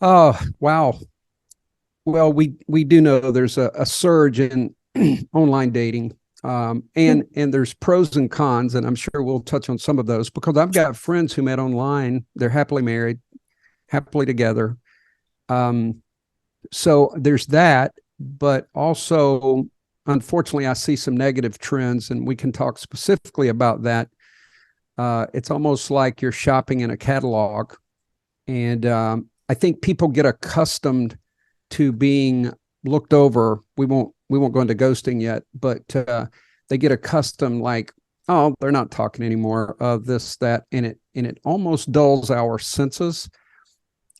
Oh, wow. Well, we do know there's a surge in online dating. And there's pros and cons, and I'm sure we'll touch on some of those because I've got friends who met online. They're happily married, happily together. Um, so there's that, but also, unfortunately, I see some negative trends, and we can talk specifically about that. It's almost like you're shopping in a catalog, and I think people get accustomed to being looked over. We won't go into ghosting yet, but they get accustomed, like, oh, they're not talking anymore of this, that, and it almost dulls our senses.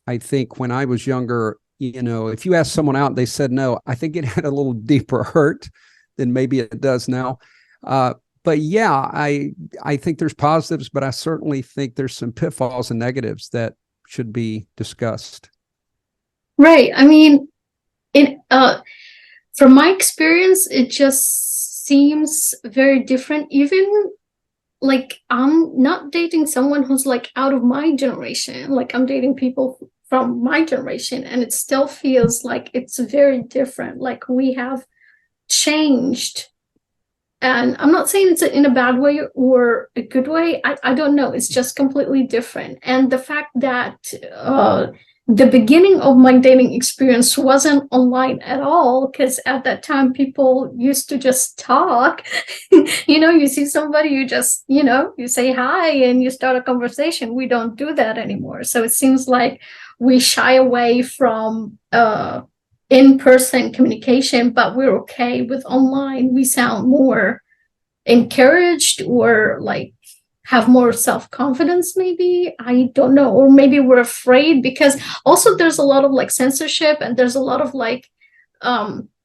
I think when I was younger, if you asked someone out and they said no, I think it had a little deeper hurt than maybe it does now. But yeah, I think there's positives, but I certainly think there's some pitfalls and negatives that should be discussed. Right. I mean, in from my experience, it just seems very different. Even like I'm not dating someone who's like out of my generation. Like I'm dating people from my generation, and it still feels like it's very different. Like we have changed. And I'm not saying it's in a bad way or a good way. I don't know. It's just completely different. And the fact that the beginning of my dating experience wasn't online at all, because at that time people used to just talk. You see somebody, you just, you say hi and you start a conversation. We don't do that anymore. So it seems like we shy away from in-person communication, but we're okay with online. We sound more encouraged, or like have more self-confidence, maybe. I don't know. Or maybe we're afraid because also there's a lot of like censorship, and there's a lot of like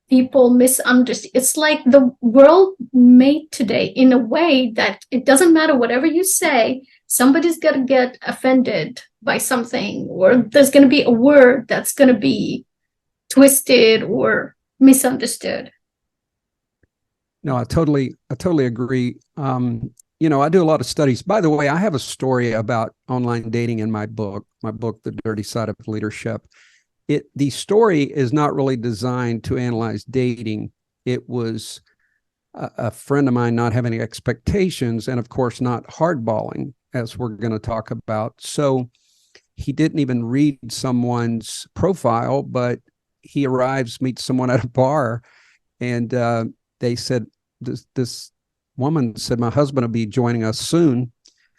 people misunderstand. It's like the world made today in a way that it doesn't matter whatever you say, somebody's gonna get offended by something, or there's gonna be a word that's gonna be twisted or misunderstood. No, I totally agree. I do a lot of studies. By the way, I have a story about online dating in my book, The Dirty Side of Leadership. The story is not really designed to analyze dating. It was a friend of mine not having expectations, and of course not hardballing, as we're going to talk about. So he didn't even read someone's profile, but he arrives, meets someone at a bar, and they said, this woman said, my husband will be joining us soon.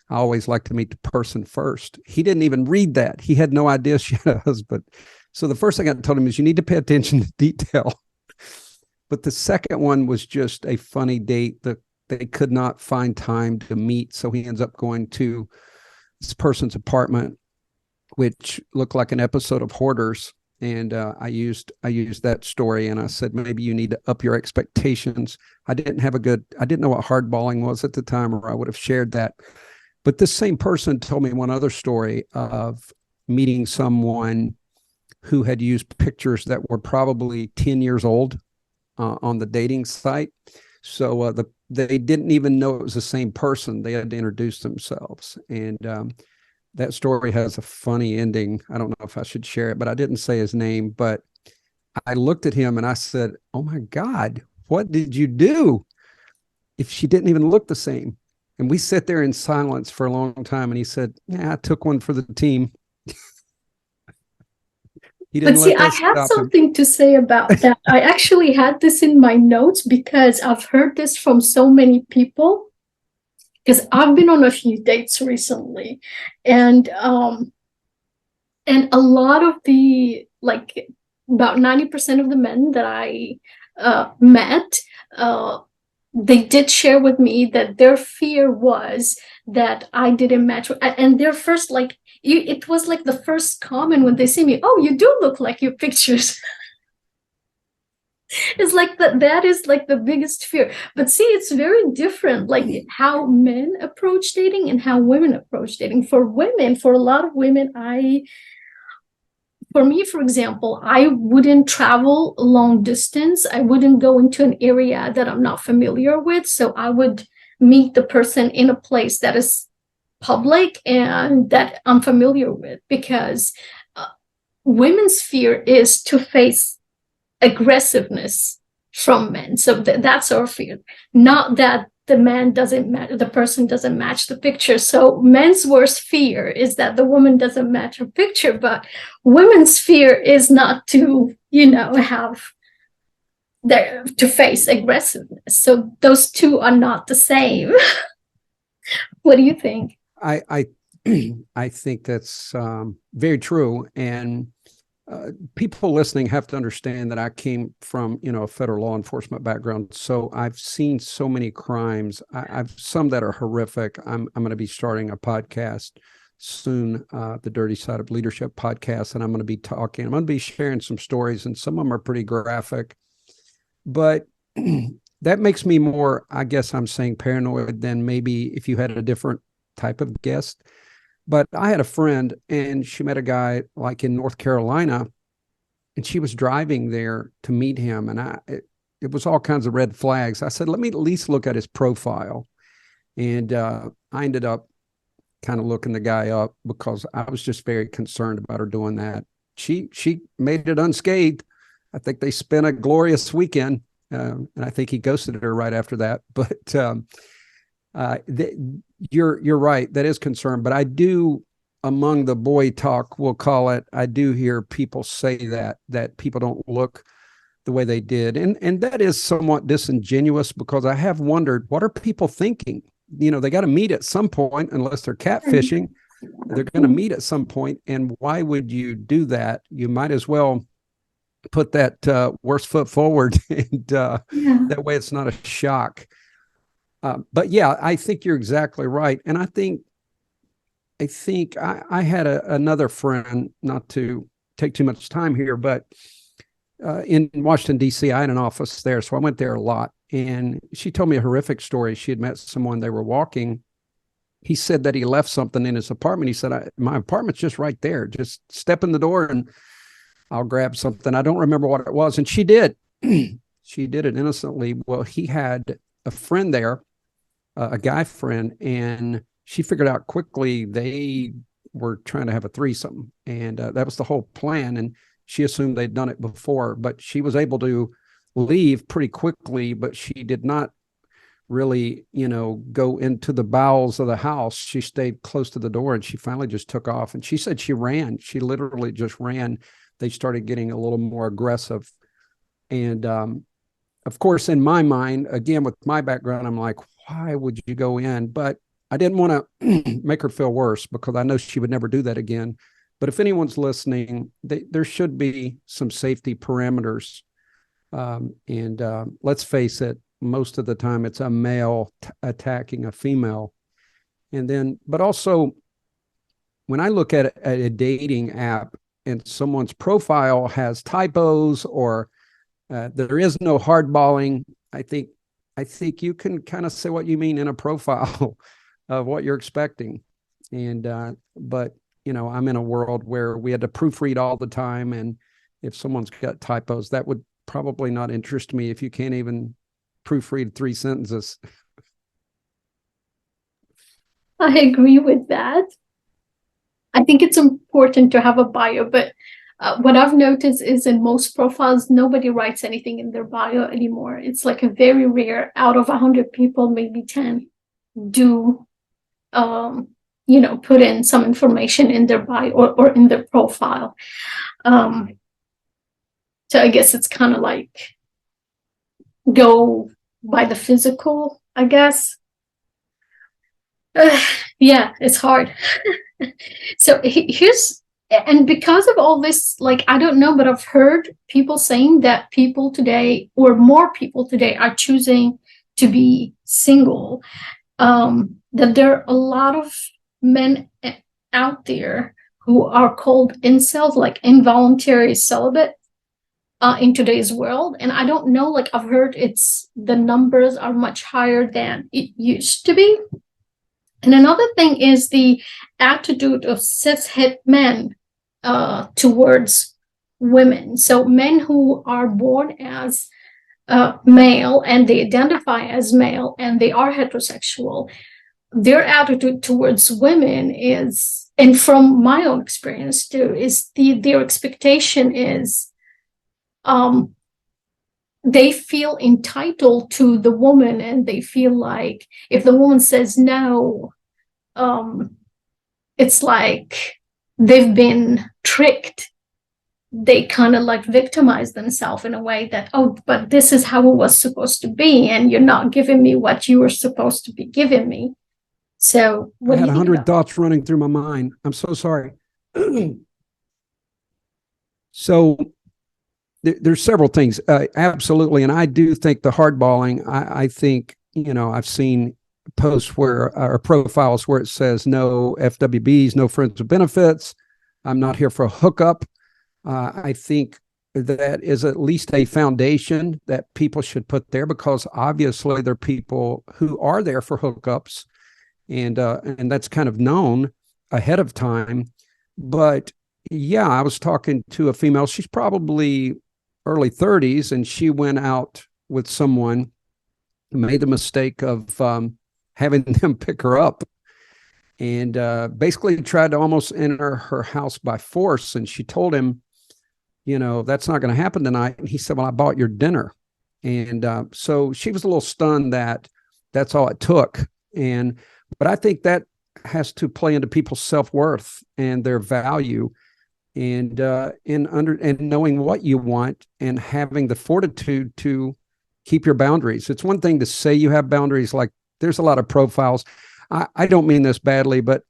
I always like to meet the person first. He didn't even read that. He had no idea she had a husband. So the first thing I told him is, you need to pay attention to detail. But the second one was just a funny date that they could not find time to meet. So he ends up going to this person's apartment, which looked like an episode of Hoarders. And I used that story, and I said, maybe you need to up your expectations. I didn't know what hardballing was at the time, or I would have shared that. But this same person told me one other story of meeting someone who had used pictures that were probably 10 years old on the dating site. So they didn't even know it was the same person. They had to introduce themselves. And that story has a funny ending. I don't know if I should share it, but I didn't say his name. But I looked at him and I said, oh my God, what did you do if she didn't even look the same? And we sat there in silence for a long time. And he said, yeah, I took one for the team. He But didn't see, let I that have stop him. something to say about that. I actually had this in my notes because I've heard this from so many people. Because I've been on a few dates recently, and a lot of the, like, about 90% of the men that I met, they did share with me that their fear was that I didn't match. And their first, like, it was like the first comment when they see me, oh, you do look like your pictures. It's like that is like the biggest fear. But see, it's very different, like how men approach dating and how women approach dating. For women, for a lot of women, for me, for example, I wouldn't travel long distance. I wouldn't go into an area that I'm not familiar with. So I would meet the person in a place that is public and that I'm familiar with, because women's fear is to face aggressiveness from men. So that's our fear, not that the man doesn't match, the person doesn't match the picture. So men's worst fear is that the woman doesn't match her picture, but women's fear is not to, have to face aggressiveness. So those two are not the same. What do you think? I I think that's very true, and people listening have to understand that I came from a federal law enforcement background, so I've seen so many crimes. I've some that are horrific. I'm going to be starting a podcast soon, the Dirty Side of Leadership podcast, and I'm going to be sharing some stories, and some of them are pretty graphic, but that makes me more, I guess I'm saying, paranoid than maybe if you had a different type of guest. But I had a friend, and she met a guy like in North Carolina, and she was driving there to meet him. And it was all kinds of red flags. I said, let me at least look at his profile. And I ended up kind of looking the guy up because I was just very concerned about her doing that. She made it unscathed. I think they spent a glorious weekend. And I think he ghosted her right after that. But you're right. That is concern. But I do, among the boy talk, we'll call it, I do hear people say that people don't look the way they did. And that is somewhat disingenuous, because I have wondered, what are people thinking? They got to meet at some point, unless they're catfishing. They're going to meet at some point. And why would you do that? You might as well put that worst foot forward, and that way it's not a shock. But yeah, I think you're exactly right. And I think I had another friend, not to take too much time here, but in Washington, D.C., I had an office there, so I went there a lot. And she told me a horrific story. She had met someone, they were walking. He said that he left something in his apartment. He said, my apartment's just right there. Just step in the door and I'll grab something. I don't remember what it was. And she did. She did it innocently. Well, he had a friend there, a guy friend, and she figured out quickly they were trying to have a threesome. And that was the whole plan. And she assumed they'd done it before, but she was able to leave pretty quickly, but she did not really, go into the bowels of the house. She stayed close to the door, and she finally just took off. And she said she ran. She literally just ran. They started getting a little more aggressive. And of course, in my mind, again, with my background, I'm like, why would you go in? But I didn't want to make her feel worse, because I know she would never do that again. But if anyone's listening, there should be some safety parameters. And let's face it, most of the time it's a male attacking a female. And then, but also, when I look at a dating app and someone's profile has typos, or there is no hardballing, I think you can kind of say what you mean in a profile of what you're expecting. And but I'm in a world where we had to proofread all the time, and if someone's got typos, that would probably not interest me if you can't even proofread 3 sentences. I agree with that. I think it's important to have a bio, but what I've noticed is in most profiles, nobody writes anything in their bio anymore. It's like a very rare, out of 100 people, maybe 10 do, put in some information in their bio or in their profile. So I guess it's kind of like go by the physical, I guess. Yeah, it's hard. So here's, and because of all this, like, I don't know, but I've heard people saying that people today, or more people today, are choosing to be single. That there are a lot of men out there who are called incels, like involuntary celibate, in today's world. And I don't know, like, I've heard the numbers are much higher than it used to be. And another thing is the attitude of cishet men towards women. So men who are born as male and they identify as male and they are heterosexual, their attitude towards women is and from my own experience too, is their expectation is they feel entitled to the woman, and they feel like if the woman says no, it's like they've been tricked. They kind of like victimize themselves in a way that, oh, but this is how it was supposed to be, and you're not giving me what you were supposed to be giving me. So I had 100 thoughts running through my mind. I'm so sorry. So there's several things. Absolutely. And I do think the hardballing, I think, I've seen posts where, or profiles where it says no FWBs, no friends with benefits. I'm not here for a hookup. I think that is at least a foundation that people should put there, because obviously there are people who are there for hookups, and that's kind of known ahead of time. But yeah, I was talking to a female. She's probably early 30s, and she went out with someone who made the mistake of having them pick her up, and basically tried to almost enter her house by force. And she told him, that's not going to happen tonight. And he said, well, I bought your dinner. And so she was a little stunned that that's all it took. But I think that has to play into people's self-worth and their value, and knowing what you want and having the fortitude to keep your boundaries. It's one thing to say you have boundaries. Like, there's a lot of profiles. I don't mean this badly, but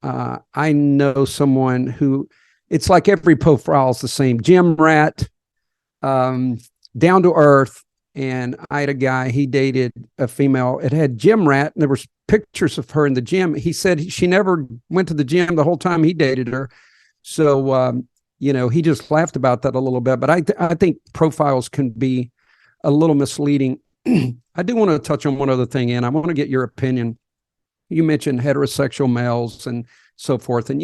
I know someone who, it's like every profile is the same: gym rat, down to earth. And I had a guy, he dated a female. It had gym rat, and there was pictures of her in the gym. He said she never went to the gym the whole time he dated her. So, he just laughed about that a little bit. But I think profiles can be a little misleading. I do want to touch on one other thing, and I want to get your opinion. You mentioned heterosexual males and so forth. And,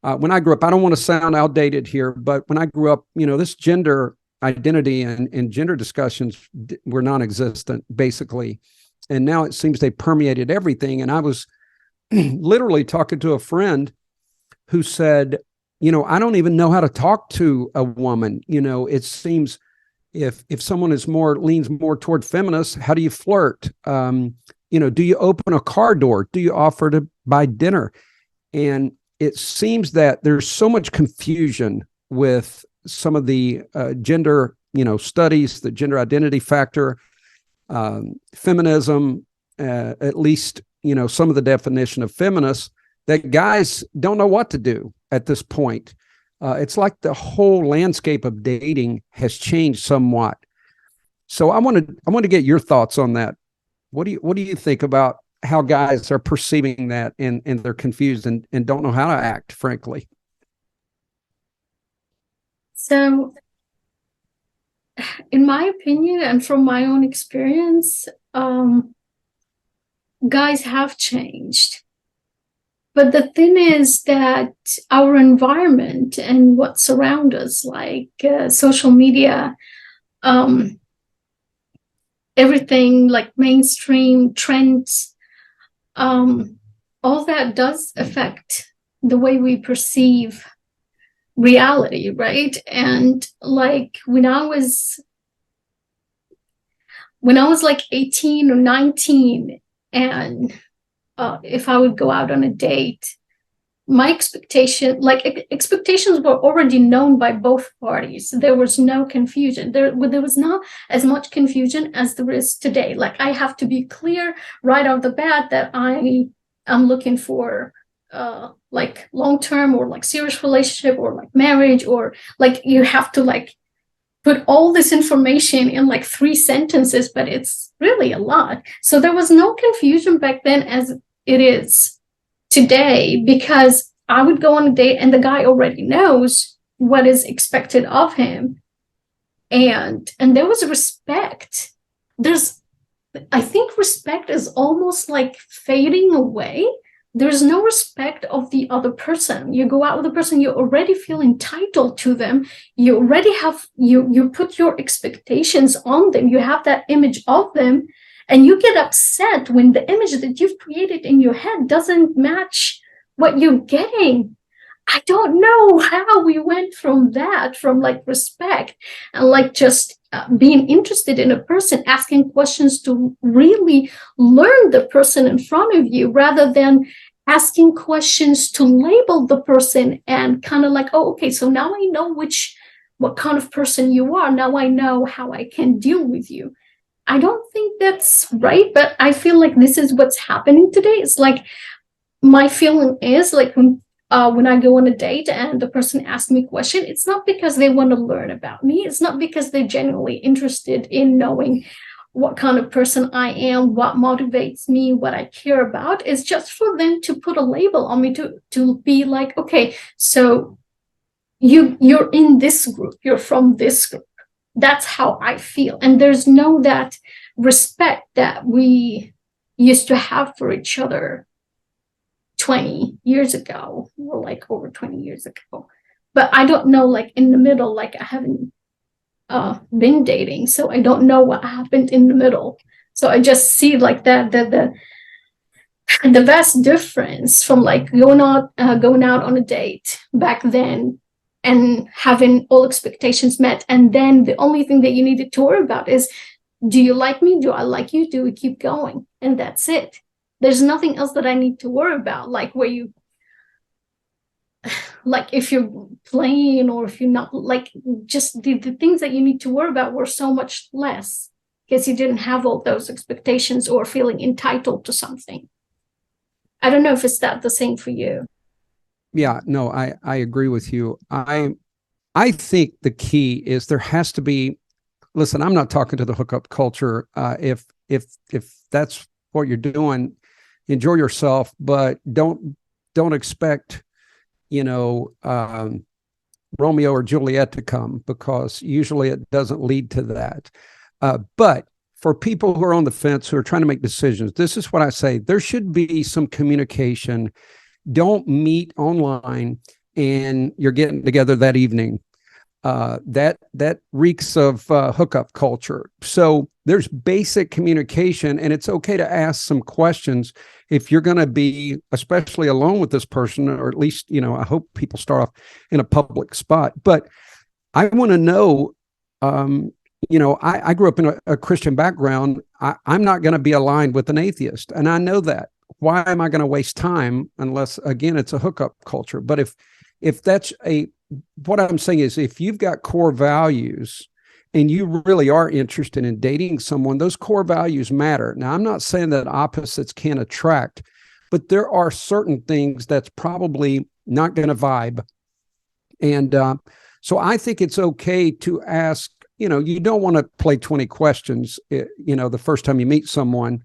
when I grew up, I don't want to sound outdated here, but when I grew up, this gender identity and gender discussions were non-existent, basically. And now it seems they permeated everything. And I was literally talking to a friend who said, I don't even know how to talk to a woman. It seems if someone leans more toward feminist, how do you flirt? Do you open a car door? Do you offer to buy dinner? And it seems that there's so much confusion with some of the gender, studies, the gender identity factor, feminism, at least, some of the definition of feminists, that guys don't know what to do at this point. It's like the whole landscape of dating has changed somewhat. So I want to get your thoughts on that. What do you think about how guys are perceiving that, and they're confused and don't know how to act, frankly? So, in my opinion, and from my own experience, guys have changed. But the thing is that our environment and what surrounds us, like social media, everything like mainstream trends, all that does affect the way we perceive reality, right? And like when I was like 18 or 19, and if I would go out on a date, my expectations were already known by both parties. There was no confusion. There was not as much confusion as there is today. Like, I have to be clear right off the bat that I am looking for like long-term or like serious relationship or like marriage, or like you have to like put all this information in like 3 sentences, but it's really a lot. So there was no confusion back then as it is today, because I would go on a date and the guy already knows what is expected of him. And there was respect. I think respect is almost like fading away. There's no respect of the other person. You go out with a person, you already feel entitled to them. You already have, you put your expectations on them. You have that image of them. And you get upset when the image that you've created in your head doesn't match what you're getting. I don't know how we went from that, from like respect and like just being interested in a person, asking questions to really learn the person in front of you, rather than asking questions to label the person and kind of like, oh, okay, so now I know what kind of person you are. Now I know how I can deal with you. I don't think that's right, but I feel like this is what's happening today. It's like my feeling is like when I go on a date and the person asks me a question, it's not because they want to learn about me. It's not because they're genuinely interested in knowing what kind of person I am, what motivates me, what I care about. It's just for them to put a label on me, to be like, okay, so you're in this group, you're from this group. That's how I feel. And there's no that respect that we used to have for each other 20 years ago, or like over 20 years ago. But I don't know, like in the middle, like I haven't been dating, so I don't know what happened in the middle. So I just see like that the vast difference from like going out on a date back then and having all expectations met, and then the only thing that you needed to worry about is, do you like me? Do I like you? Do we keep going? And that's it. There's nothing else that I need to worry about, like where you, like if you're playing or if you're not, like just the things that you need to worry about were so much less because you didn't have all those expectations or feeling entitled to something. I don't know if it's that the same for you. Yeah, no, I agree with you. I think the key is there has to be, listen, I'm not talking to the hookup culture. If that's what you're doing, enjoy yourself, but don't expect, Romeo or Juliet to come, because usually it doesn't lead to that. But for people who are on the fence, who are trying to make decisions, this is what I say. There should be some communication. Don't meet online and you're getting together that evening. That reeks of hookup culture. So there's basic communication, and it's okay to ask some questions if you're going to be, especially alone with this person, or at least, I hope people start off in a public spot. But I want to know, I grew up in a Christian background. I'm not going to be aligned with an atheist, and I know that. Why am I going to waste time unless, again, it's a hookup culture? But if that's what I'm saying is, if you've got core values and you really are interested in dating someone, those core values matter. Now, I'm not saying that opposites can't attract, but there are certain things that's probably not going to vibe. And so I think it's okay to ask, you don't want to play 20 questions, the first time you meet someone.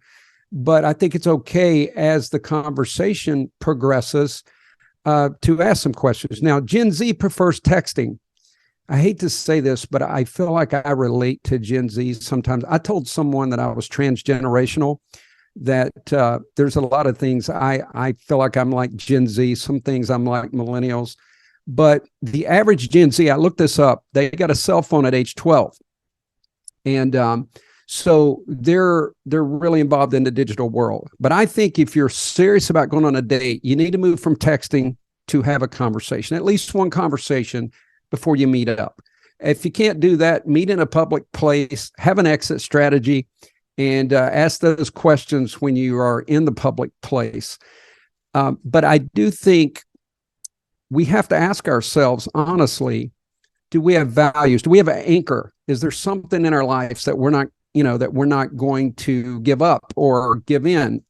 But I think it's okay as the conversation progresses to ask some questions. Now, Gen Z prefers texting. I hate to say this, but I feel like I relate to Gen Z sometimes. I told someone that I was transgenerational, that there's a lot of things I feel like I'm like Gen Z, some things I'm like millennials. But the average Gen Z, I looked this up, they got a cell phone at age 12. And so they're really involved in the digital world. But I think if you're serious about going on a date, you need to move from texting to have a conversation, at least one conversation before you meet up. If you can't do that, meet in a public place, have an exit strategy, and ask those questions when you are in the public place. But I do think we have to ask ourselves, honestly, do we have values? Do we have an anchor? Is there something in our lives that we're not going to give up or give in?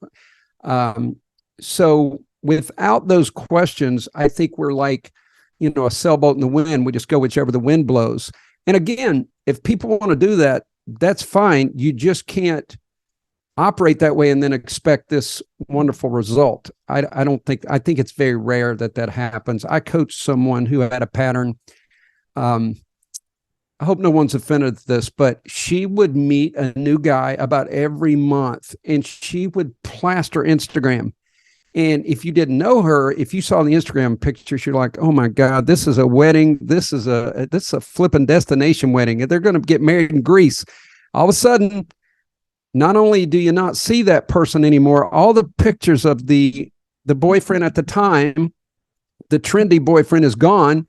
So without those questions, I think we're like, a sailboat in the wind. We just go whichever the wind blows. And again, if people want to do that, that's fine. You just can't operate that way and then expect this wonderful result. I think it's very rare that happens. I coached someone who had a pattern. I hope no one's offended at this, but she would meet a new guy about every month, and she would plaster Instagram. And if you didn't know her, if you saw the Instagram pictures, you're like, oh my God, this is a wedding. This is a flipping destination wedding. And they're going to get married in Greece. All of a sudden, not only do you not see that person anymore, all the pictures of the The boyfriend at the time, the trendy boyfriend, is gone.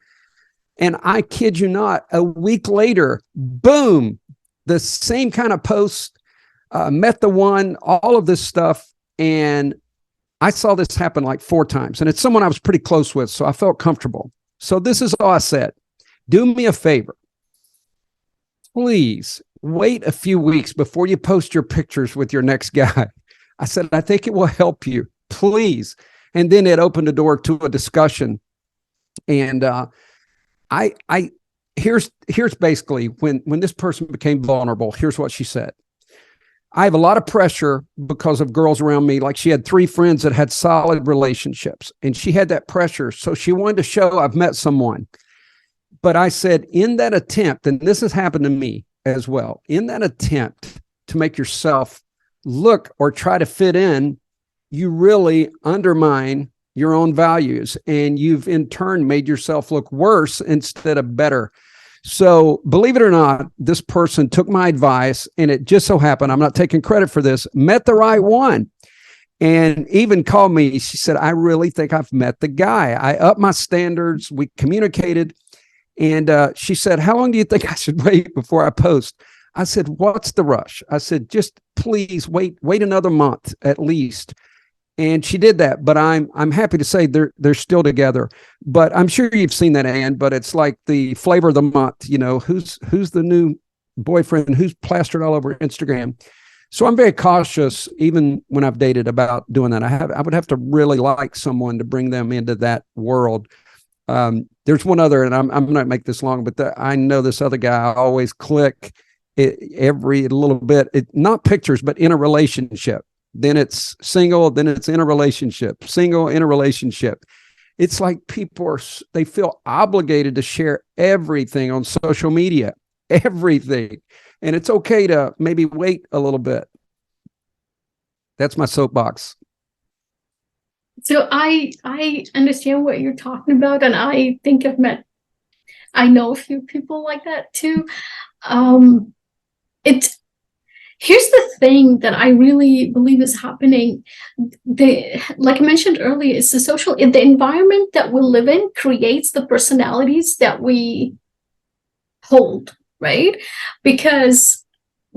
And I kid you not, a week later, boom, the same kind of post, met the one, all of this stuff. And I saw this happen like 4 times. And it's someone I was pretty close with, so I felt comfortable. So this is all I said. Do me a favor. Please wait a few weeks before you post your pictures with your next guy. I said, I think it will help you. Please. And then it opened the door to a discussion. And here's basically when this person became vulnerable, here's what she said. I have a lot of pressure because of girls around me. Like, she had 3 friends that had solid relationships, and she had that pressure. So she wanted to show I've met someone. But I said, in that attempt, and this has happened to me as well, in that attempt to make yourself look or try to fit in, you really undermine your own values, and you've in turn made yourself look worse instead of better. So believe it or not, this person took my advice, and it just so happened, I'm not taking credit for this, met the right one, and even called me. She said, I really think I've met the guy. I upped my standards. We communicated. And she said, how long do you think I should wait before I post? I said, what's the rush? I said, just please wait another month at least. And she did that, but I'm happy to say they're still together. But I'm sure you've seen that, Ann, but it's like the flavor of the month, you know, who's the new boyfriend, who's plastered all over Instagram. So I'm very cautious, even when I've dated, about doing that. I would have to really like someone to bring them into that world. There's one other, and I'm going to make this long, but I know this other guy. I always click it every little bit. Not pictures, but in a relationship. Then it's single, then it's in a relationship, single, in a relationship. It's like people they feel obligated to share everything on social media, everything. And it's okay to maybe wait a little bit. That's my soapbox. So I understand what you're talking about, and I think I know a few people like that too. Here's the thing that I really believe is happening. Like I mentioned earlier, it's the environment that we live in creates the personalities that we hold, right? Because,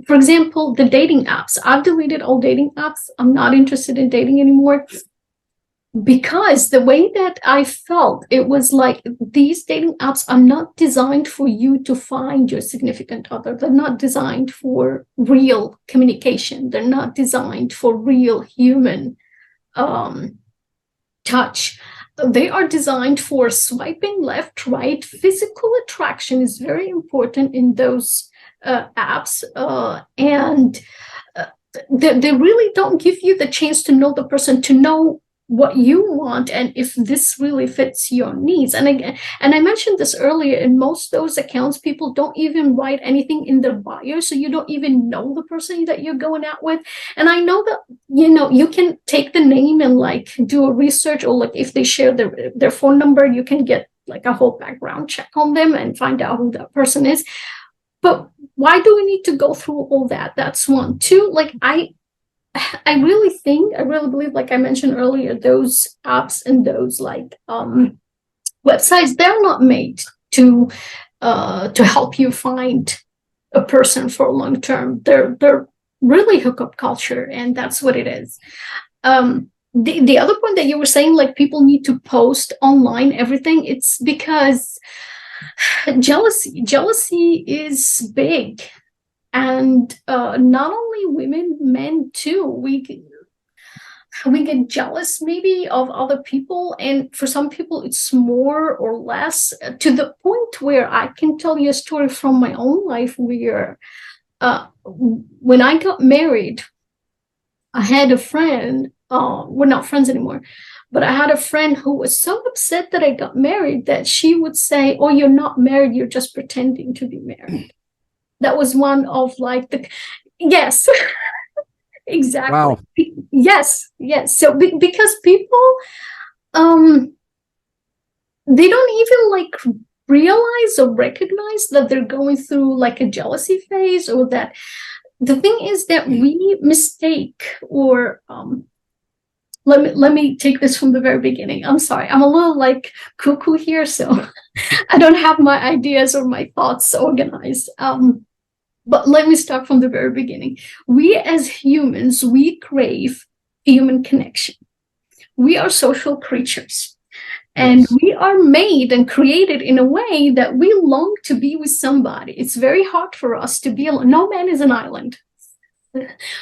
for example, the dating apps, I've deleted all dating apps. I'm not interested in dating anymore. Because the way that I felt, it was like these dating apps are not designed for you to find your significant other. They're not designed for real communication. They're not designed for real human touch. They are designed for swiping left, right. Physical attraction is very important in those apps. And they really don't give you the chance to know the person, to know what you want and if this really fits your needs. And again, and I mentioned this earlier, in most of those accounts, people don't even write anything in their bio, so you don't even know the person that you're going out with. And I know that, you know, you can take the name and like do a research, or like if they share their phone number, you can get like a whole background check on them and find out who that person is. But why do we need to go through all that? That's one. Two, like I really believe, like I mentioned earlier, those apps and those like websites, they're not made to help you find a person for long term. They're really hookup culture, and that's what it is. The other point that you were saying, like people need to post online everything, it's because jealousy is big. And not only women, men too. We get jealous maybe of other people, and for some people it's more or less, to the point where I can tell you a story from my own life where when I got married, I had a friend, we're not friends anymore, but I had a friend who was so upset that I got married that she would say, oh, you're not married, you're just pretending to be married. That was one of like yes, exactly. Wow. Yes. So because people, they don't even like realize or recognize that they're going through like a jealousy phase, or that the thing is that we mistake or let me take this from the very beginning. I'm sorry, I'm a little like cuckoo here, so I don't have my ideas or my thoughts organized. But let me start from the very beginning. We as humans, we crave human connection. We are social creatures. And Yes. we are made and created in a way that we long to be with somebody. It's very hard for us to be alone. No man is an island.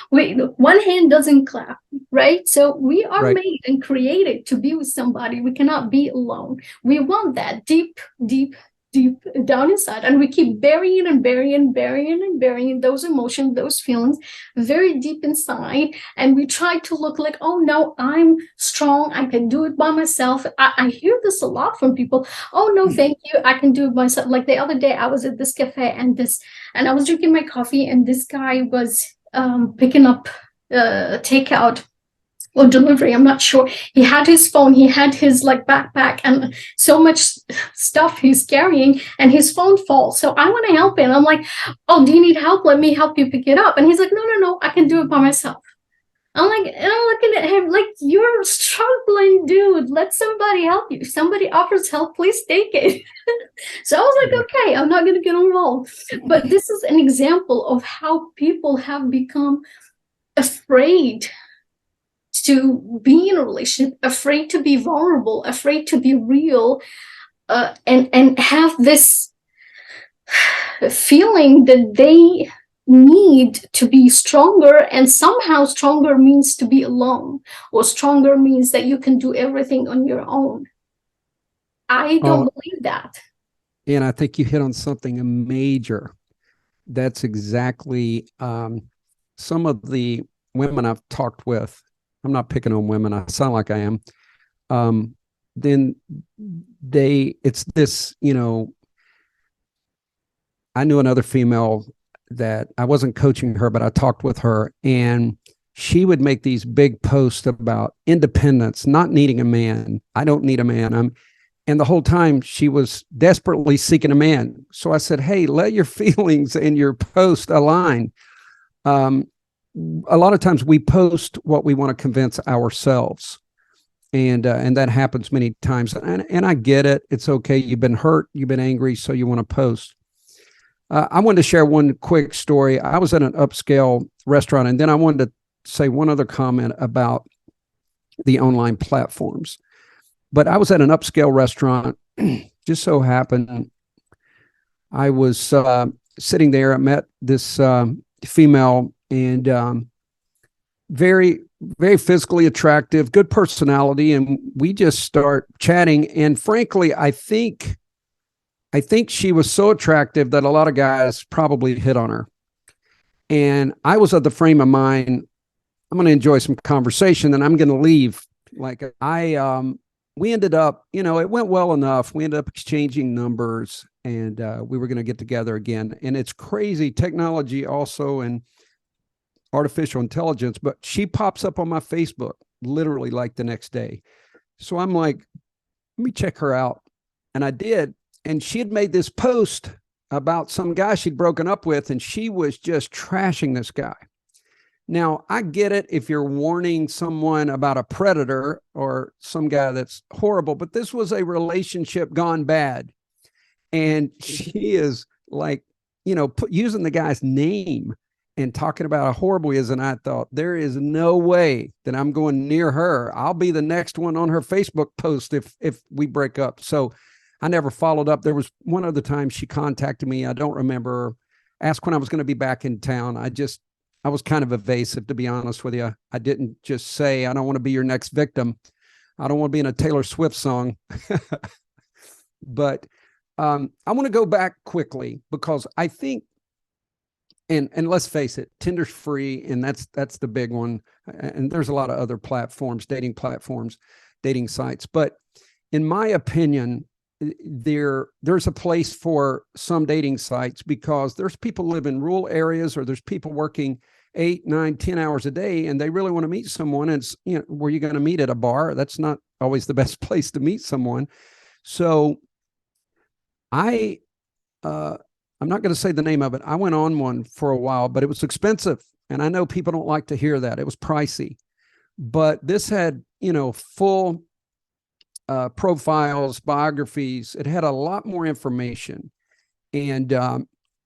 One hand doesn't clap, right? So we are Right. made and created to be with somebody. We cannot be alone. We want that deep, deep, deep down inside, and we keep burying and burying, burying and burying those emotions, those feelings very deep inside. And we try to look like, oh no, I'm strong, I can do it by myself. I hear this a lot from people. Oh no, thank you, I can do it myself. Like the other day, I was at this cafe and I was drinking my coffee, and this guy was picking up takeout or delivery, I'm not sure. He had his phone, he had his like backpack and so much stuff he's carrying, and his phone falls. So I want to help him. I'm like, oh, do you need help? Let me help you pick it up. And he's like, no, I can do it by myself. I'm like, and I'm looking at him like, you're struggling, dude. Let somebody help you. If somebody offers help, please take it. So I was like, okay, I'm not going to get involved. But this is an example of how people have become afraid to be in a relationship, afraid to be vulnerable, afraid to be real, and have this feeling that they need to be stronger, and somehow stronger means to be alone, or stronger means that you can do everything on your own. I don't Oh, believe that. and I think you hit on something major. That's exactly some of the women I've talked with. I'm not picking on women. I sound like I am. Then it's this, I knew another female that I wasn't coaching her, but I talked with her, and she would make these big posts about independence, not needing a man. I don't need a man. And the whole time she was desperately seeking a man. So I said, hey, let your feelings and your post align. A lot of times we post what we want to convince ourselves. And that happens many times. And I get it. It's okay. You've been hurt. You've been angry. So you want to post. I wanted to share one quick story. I was at an upscale restaurant, and then I wanted to say one other comment about the online platforms. But I was at an upscale restaurant. Just so happened, I was sitting there. I met this female, and very, very physically attractive, good personality, and we just start chatting. And frankly, I think she was so attractive that a lot of guys probably hit on her. And I was of the frame of mind, I'm going to enjoy some conversation, and I'm going to leave. Like we ended up, it went well enough. We ended up exchanging numbers, and we were going to get together again. And it's crazy, technology also, and artificial intelligence, but she pops up on my Facebook literally like the next day. So I'm like, let me check her out. And I did. And she had made this post about some guy she'd broken up with, and she was just trashing this guy. Now, I get it if you're warning someone about a predator or some guy that's horrible, but this was a relationship gone bad. And she is like, using the guy's name and talking about how horrible he is. And I thought, there is no way that I'm going near her. I'll be the next one on her Facebook post if we break up. So I never followed up. There was one other time she contacted me. I don't remember. Asked when I was going to be back in town. I was kind of evasive, to be honest with you. I didn't just say, I don't want to be your next victim. I don't want to be in a Taylor Swift song. But I want to go back quickly because I think, and let's face it, Tinder's free, and that's the big one. And there's a lot of other platforms, dating sites. But in my opinion, there's a place for some dating sites because there's people who live in rural areas, or there's people working 8, 9, 10 hours a day, and they really want to meet someone. And it's, where you're going to meet at a bar, that's not always the best place to meet someone. So I'm not going to say the name of it. I went on one for a while, but it was expensive. And I know people don't like to hear that. It was pricey. But this had full profiles, biographies. It had a lot more information. And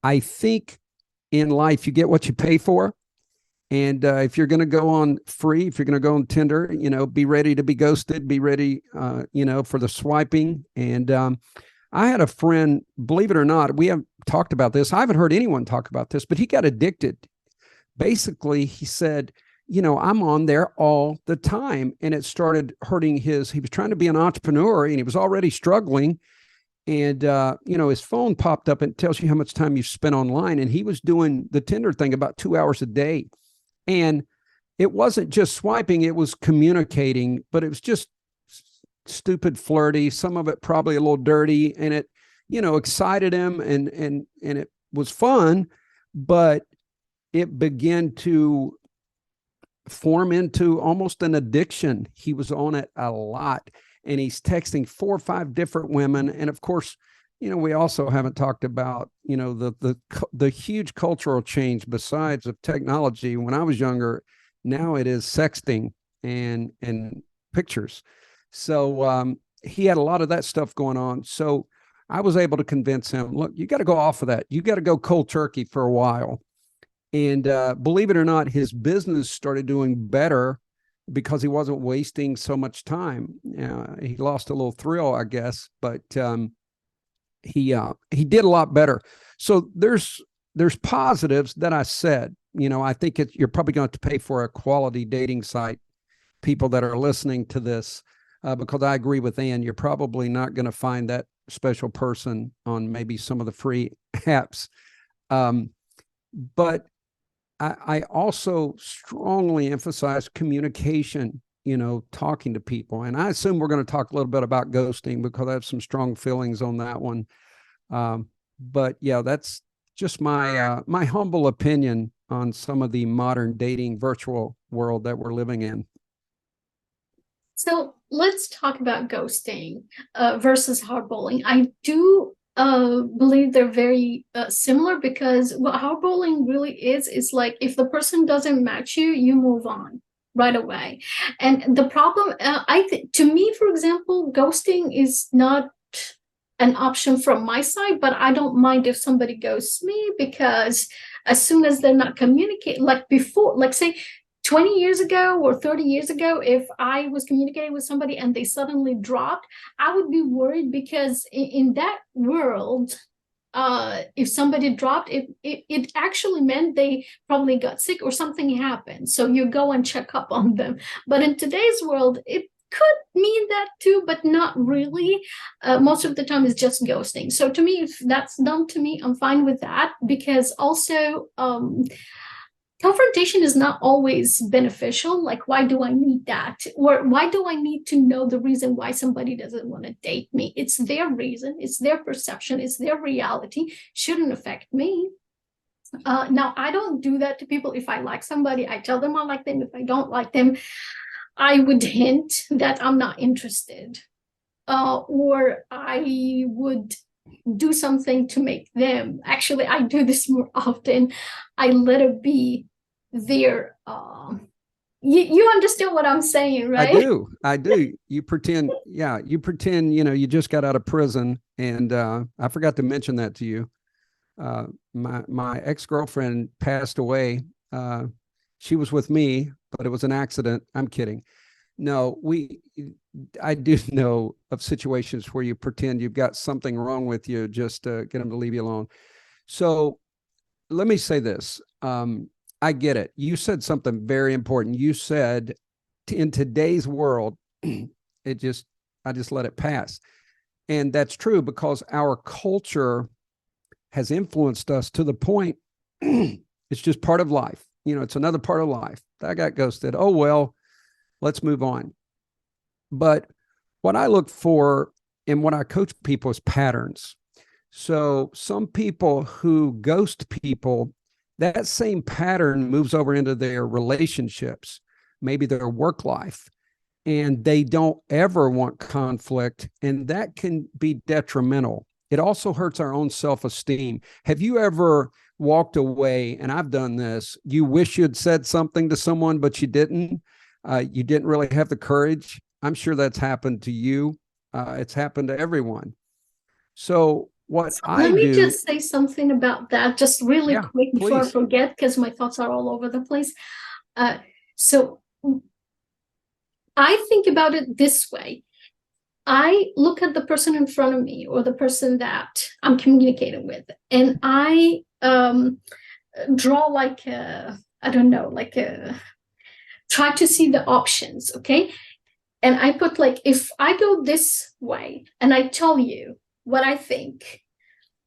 I think in life, you get what you pay for. And if you're going to go on free, if you're going to go on Tinder, be ready to be ghosted, be ready, for the swiping. And I had a friend, believe it or not, we haven't talked about this. I haven't heard anyone talk about this, but he got addicted. Basically, he said, I'm on there all the time. And it started hurting he was trying to be an entrepreneur and he was already struggling. And, his phone popped up and it tells you how much time you spent online. And he was doing the Tinder thing about 2 hours a day. And it wasn't just swiping, it was communicating, but it was just stupid, flirty, some of it probably a little dirty, and it, excited him and it was fun, but it began to form into almost an addiction. He was on it a lot, and he's texting 4 or 5 different women. And of course, we also haven't talked about, the huge cultural change besides of technology. When I was younger, now it is sexting and pictures. So he had a lot of that stuff going on. So I was able to convince him, look, you got to go off of that. You got to go cold turkey for a while. And believe it or not, his business started doing better because he wasn't wasting so much time. He lost a little thrill, I guess, but he did a lot better. So there's positives that I said. I think you're probably going to have to pay for a quality dating site, people that are listening to this, because I agree with Ann. You're probably not going to find that special person on maybe some of the free apps. But I also strongly emphasize communication, talking to people. And I assume we're going to talk a little bit about ghosting because I have some strong feelings on that one. But yeah, that's just my humble opinion on some of the modern dating virtual world that we're living in. So let's talk about ghosting versus hardballing. I do believe they're very similar, because what hardballing really is like, if the person doesn't match you, you move on right away. And the problem, to me, for example, ghosting is not an option from my side, but I don't mind if somebody ghosts me, because as soon as they're not communicating, like before, like say 20 years ago or 30 years ago, if I was communicating with somebody and they suddenly dropped, I would be worried, because in that world, if somebody dropped, it actually meant they probably got sick or something happened. So you go and check up on them. But in today's world, it could mean that too, but not really. Most of the time it's just ghosting. So to me, if that's done to me, I'm fine with that, because also confrontation is not always beneficial. Like, why do I need that? Or why do I need to know the reason why somebody doesn't want to date me? It's their reason, it's their perception, it's their reality. Shouldn't affect me. Now, I don't do that to people. If I like somebody, I tell them I like them. If I don't like them, I would hint that I'm not interested. Or I would do something to make them. Actually, I do this more often. I let it be their you understand what I'm saying, right? I do. You pretend you just got out of prison. And I forgot to mention that to you. My ex-girlfriend passed away. She was with me, but it was an accident. I'm kidding. No, I do know of situations where you pretend you've got something wrong with you just to get them to leave you alone. So let me say this. I get it. You said something very important. You said in today's world, I just let it pass. And that's true, because our culture has influenced us to the point it's just part of life. It's another part of life. I got ghosted. Oh, well, let's move on. But what I look for and what I coach people is patterns. So some people who ghost people, that same pattern moves over into their relationships, maybe their work life, and they don't ever want conflict, and that can be detrimental. It also hurts our own self-esteem. Have you ever walked away, and I've done this, you wish you had said something to someone, but you didn't? You didn't really have the courage. I'm sure that's happened to you. It's happened to everyone. So what So I let me do, just say something about that, just really yeah, quick before I please. forget, because my thoughts are all over the place. So I think about it this way. I look at the person in front of me or the person that I'm communicating with, and I draw like a, I don't know, like a, try to see the options, okay? And I put like, if I go this way and I tell you what I think,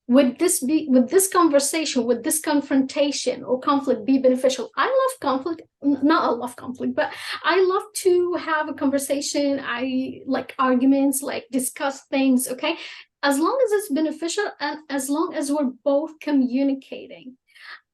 would this conversation, would this confrontation or conflict be beneficial? I love conflict, not I love conflict, but I love to have a conversation. I like arguments, like discuss things, okay? As long as it's beneficial and as long as we're both communicating.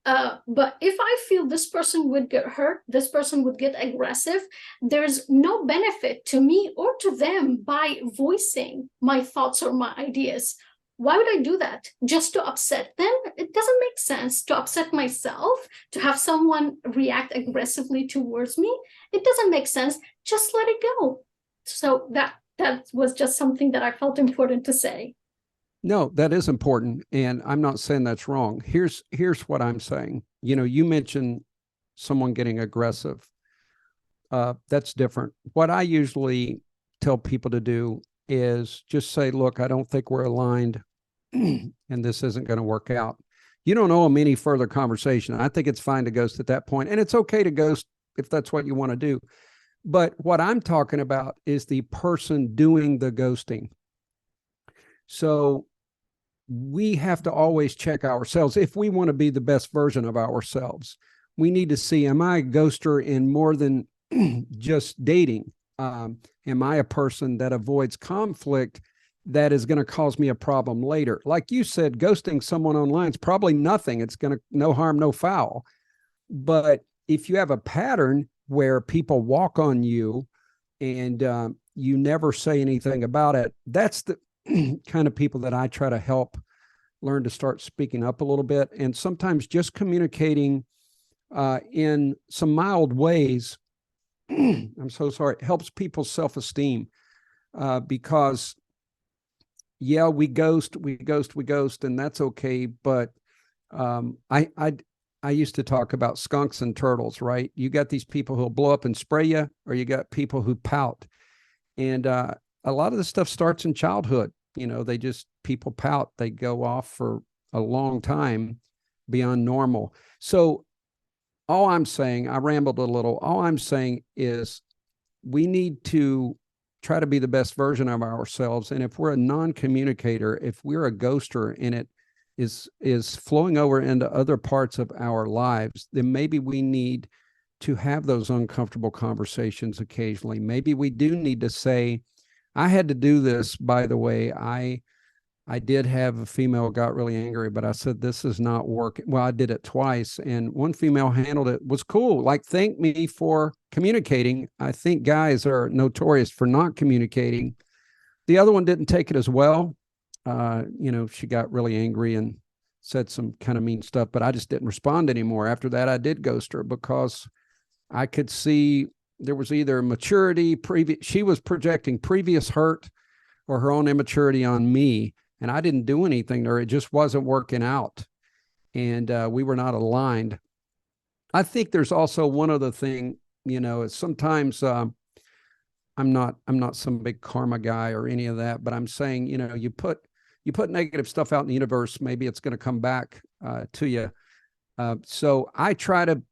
But if I feel this person would get hurt, this person would get aggressive, there's no benefit to me or to them by voicing my thoughts or my ideas. Why would I do that? Just to upset them? It doesn't make sense to upset myself, to have someone react aggressively towards me. It doesn't make sense. Just let it go. So that was just something that I felt important to say. No, that is important, and I'm not saying that's wrong. Here's what I'm saying. You mentioned someone getting aggressive. That's different. What I usually tell people to do is just say, "Look, I don't think we're aligned, and this isn't going to work out." You don't owe them any further conversation. I think it's fine to ghost at that point, and it's okay to ghost if that's what you want to do. But what I'm talking about is the person doing the ghosting. So we have to always check ourselves if we want to be the best version of ourselves. We need to see, am I a ghoster in more than just dating? Am I a person that avoids conflict that is going to cause me a problem later? Like you said, ghosting someone online is probably nothing. It's going to no harm, no foul. But if you have a pattern where people walk on you and you never say anything about it, that's the kind of people that I try to help learn to start speaking up a little bit. And sometimes just communicating in some mild ways, I'm so sorry, helps people's self-esteem because, yeah, we ghost, and that's okay. But I used to talk about skunks and turtles, right? You got these people who'll blow up and spray you, or you got people who pout. And a lot of this stuff starts in childhood. People pout, they go off for a long time beyond normal. So all I'm saying, I rambled a little, all I'm saying is we need to try to be the best version of ourselves. And if we're a non-communicator, if we're a ghoster and it is flowing over into other parts of our lives, then maybe we need to have those uncomfortable conversations occasionally. Maybe we do need to say, I had to do this, by the way. I did have a female got really angry, but I said, this is not working. Well, I did it twice, and one female handled it, was cool. Like, thank me for communicating. I think guys are notorious for not communicating. The other one didn't take it as well. She got really angry and said some kind of mean stuff, but I just didn't respond anymore. After that, I did ghost her because I could see there was either maturity, she was projecting previous hurt or her own immaturity on me. And I didn't do anything to her. It just wasn't working out. And we were not aligned. I think there's also one other thing, sometimes I'm not some big karma guy or any of that, but I'm saying, you put negative stuff out in the universe, maybe it's going to come back to you. So I try to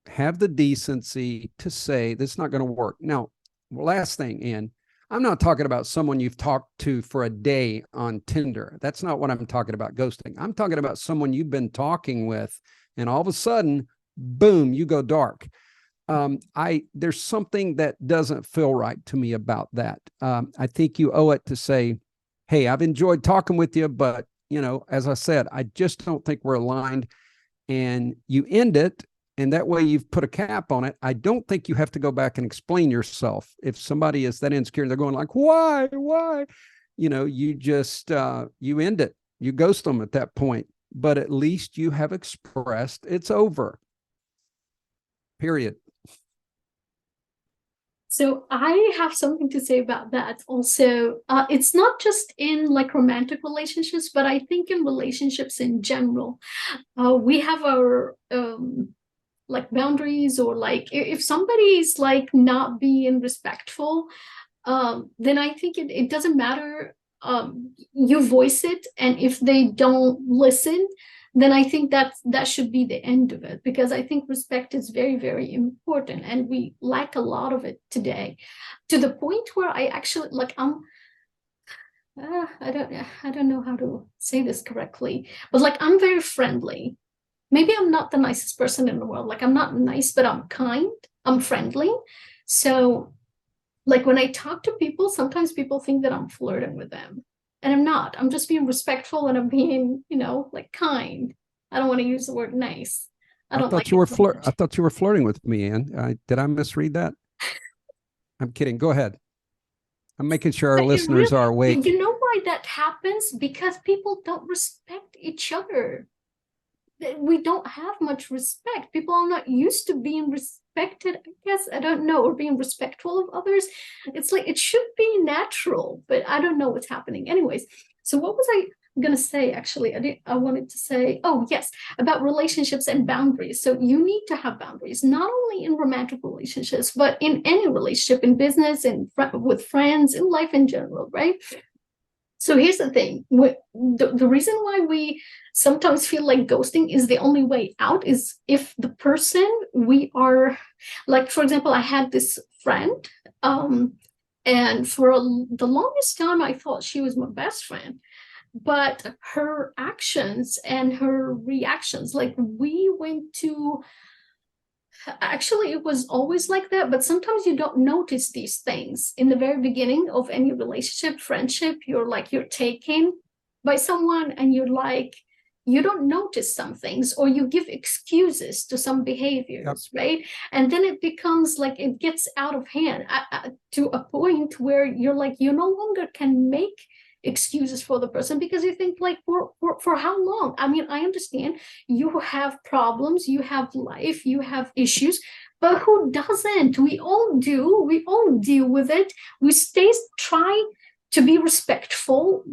have the decency to say this is not going to work. Now, last thing, Ann, I'm not talking about someone you've talked to for a day on Tinder. That's not what I'm talking about, ghosting. I'm talking about someone you've been talking with, and all of a sudden, boom, you go dark. There's something that doesn't feel right to me about that. I think you owe it to say, hey, I've enjoyed talking with you, but as I said, I just don't think we're aligned. And you end it, and that way you've put a cap on it. I don't think you have to go back and explain yourself. If somebody is that insecure and they're going like, why? You just, you end it. You ghost them at that point. But at least you have expressed it's over. Period. So I have something to say about that also. It's not just in like romantic relationships, but I think in relationships in general. We have our like boundaries, or like if somebody's like not being respectful, then I think it doesn't matter. You voice it, and if they don't listen, then I think that should be the end of it, because I think respect is very, very important, and we lack a lot of it today, to the point where I actually like I don't know how to say this correctly, but like I'm very friendly. Maybe I'm not the nicest person in the world. Like I'm not nice, but I'm kind. I'm friendly. So like when I talk to people, sometimes people think that I'm flirting with them. And I'm not. I'm just being respectful, and I'm being, like kind. I don't want to use the word nice. I don't like it so I much. thought you were flirting with me, Anne. Did I misread that? I'm kidding. Go ahead. I'm making sure our But it listeners really, are awake. you know why that happens? Because people don't respect each other. We don't have much respect. People are not used to being respected, I guess. I don't know, or being respectful of others. It's like it should be natural, but I don't know what's happening. Anyways, so what was I gonna say? Actually, I wanted to say, oh yes, about relationships and boundaries. So you need to have boundaries, not only in romantic relationships, but in any relationship, in business, and with friends, in life in general, right? So here's the thing. The reason why we sometimes feel like ghosting is the only way out is if the person we are, like, for example, I had this friend, um, and for the longest time, I thought she was my best friend. But her actions and her reactions, like, we went to, actually, it was always like that, but sometimes you don't notice these things in the very beginning of any relationship, friendship. You're taken by someone, and you're like, you don't notice some things, or you give excuses to some Yep. behaviors, right? And then it becomes like it gets out of hand, to a point where you're like, you no longer can make excuses for the person, because you think like, for how long? I mean, I understand you have problems, you have life, you have issues, but who doesn't? We all do. We all deal with it. We try to be respectful.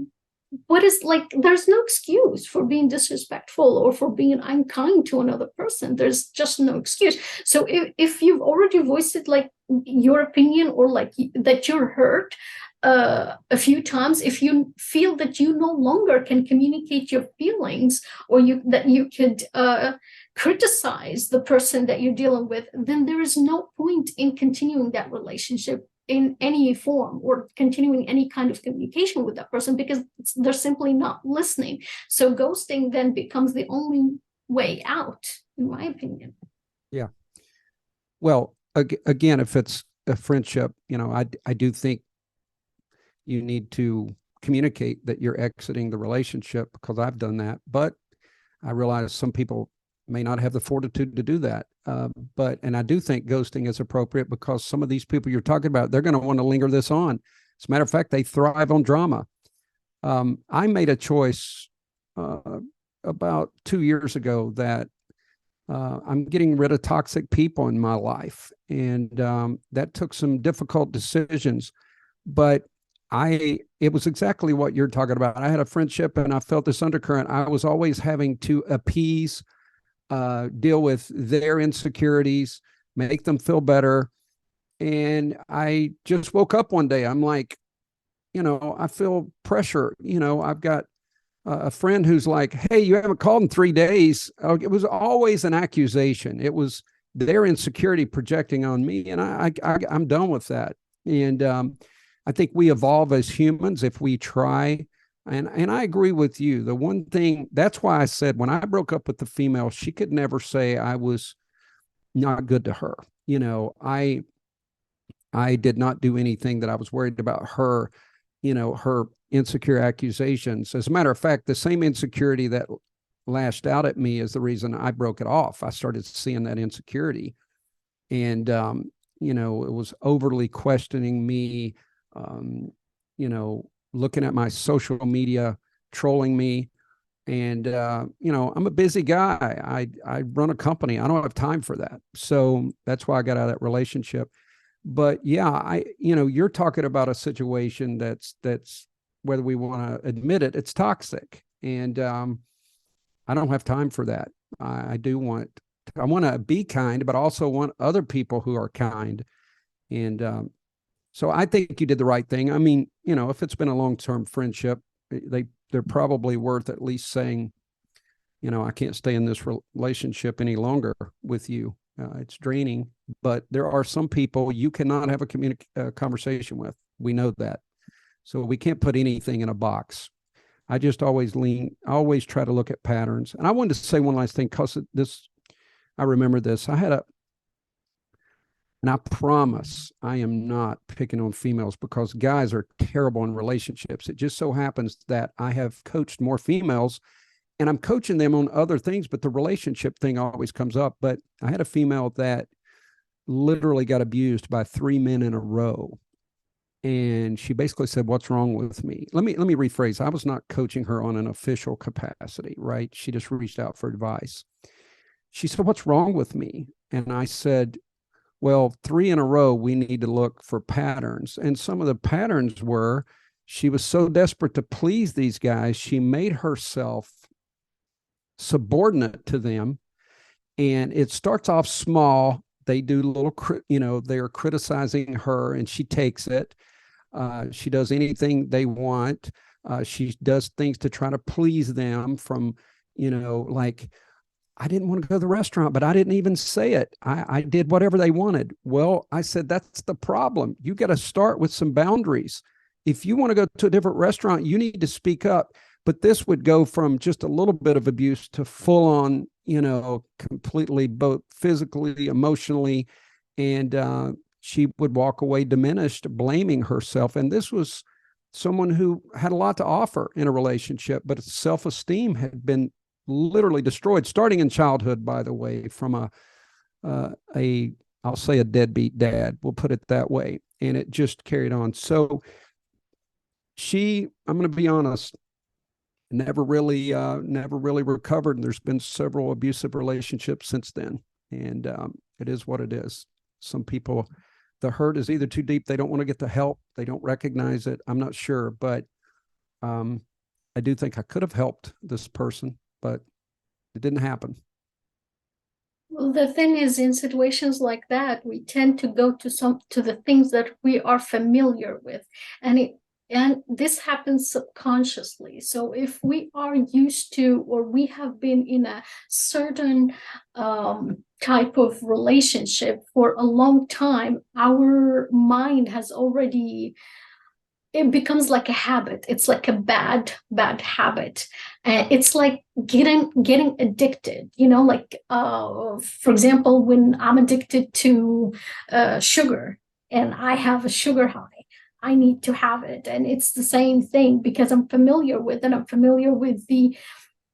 What is like, there's no excuse for being disrespectful or for being unkind to another person. There's just no excuse. So if you've already voiced it, like your opinion, or like that you're hurt a few times, if you feel that you no longer can communicate your feelings, or you could criticize the person that you're dealing with, then there is no point in continuing that relationship in any form, or continuing any kind of communication with that person, because they're simply not listening. So ghosting then becomes the only way out, in my opinion. Yeah. Well, again, if it's a friendship, I do think you need to communicate that you're exiting the relationship, because I've done that. But I realize some people may not have the fortitude to do that. And I do think ghosting is appropriate, because some of these people you're talking about, they're going to want to linger this on. As a matter of fact, they thrive on drama. I made a choice about 2 years ago that I'm getting rid of toxic people in my life. And that took some difficult decisions. But it was exactly what you're talking about. I had a friendship, and I felt this undercurrent. I was always having to appease, deal with their insecurities, make them feel better. And I just woke up one day. I'm like, I feel pressure. I've got a friend who's like, hey, you haven't called in 3 days. It was always an accusation. It was their insecurity projecting on me. And I'm done with that. And I think we evolve as humans if we try. And I agree with you. The one thing, that's why I said when I broke up with the female, she could never say I was not good to her. I did not do anything that I was worried about her, her insecure accusations. As a matter of fact, the same insecurity that lashed out at me is the reason I broke it off. I started seeing that insecurity. And, it was overly questioning me, looking at my social media, trolling me. And, I'm a busy guy. I run a company. I don't have time for that. So that's why I got out of that relationship. But yeah, you're talking about a situation that's whether we want to admit it, it's toxic. And I don't have time for that. I do I want to be kind, but also want other people who are kind. And so I think you did the right thing. I mean, if it's been a long-term friendship, they're probably worth at least saying, I can't stay in this relationship any longer with you. It's draining, but there are some people you cannot have a conversation with. We know that. So we can't put anything in a box. I just always try to look at patterns. And I wanted to say one last thing, because I remember this. And I promise I am not picking on females, because guys are terrible in relationships. It just so happens that I have coached more females, and I'm coaching them on other things, but the relationship thing always comes up. But I had a female that literally got abused by 3 men in a row. And she basically said, "What's wrong with me?" Let me rephrase. I was not coaching her on an official capacity, right? She just reached out for advice. She said, "What's wrong with me?" And I said, "Well, 3 in a row, we need to look for patterns." And some of the patterns were, she was so desperate to please these guys, she made herself subordinate to them. And it starts off small. They do little, they are criticizing her, and she takes it. She does anything they want. She does things to try to please them, from, like, I didn't want to go to the restaurant, but I didn't even say it. I did whatever they wanted. Well, I said, that's the problem. You got to start with some boundaries. If you want to go to a different restaurant, you need to speak up. But this would go from just a little bit of abuse to full on, completely, both physically, emotionally. And she would walk away diminished, blaming herself. And this was someone who had a lot to offer in a relationship, but self-esteem had been literally destroyed, starting in childhood, by the way, from I'll say a deadbeat dad, we'll put it that way. And it just carried on. So I'm going to be honest, never really recovered. And there's been several abusive relationships since then. And it is what it is. Some people, the hurt is either too deep. They don't want to get the help. They don't recognize it. I'm not sure, but I do think I could have helped this person, but it didn't happen. Well, the thing is, in situations like that, we tend to go to the things that we are familiar with, and this happens subconsciously. So if we are used to, or we have been in a certain type of relationship for a long time, our mind has already, it becomes like a habit. It's like a bad habit. It's like getting addicted, like for example, when I'm addicted to sugar and I have a sugar high, I need to have it. And it's the same thing, because I'm familiar with it. I'm familiar with the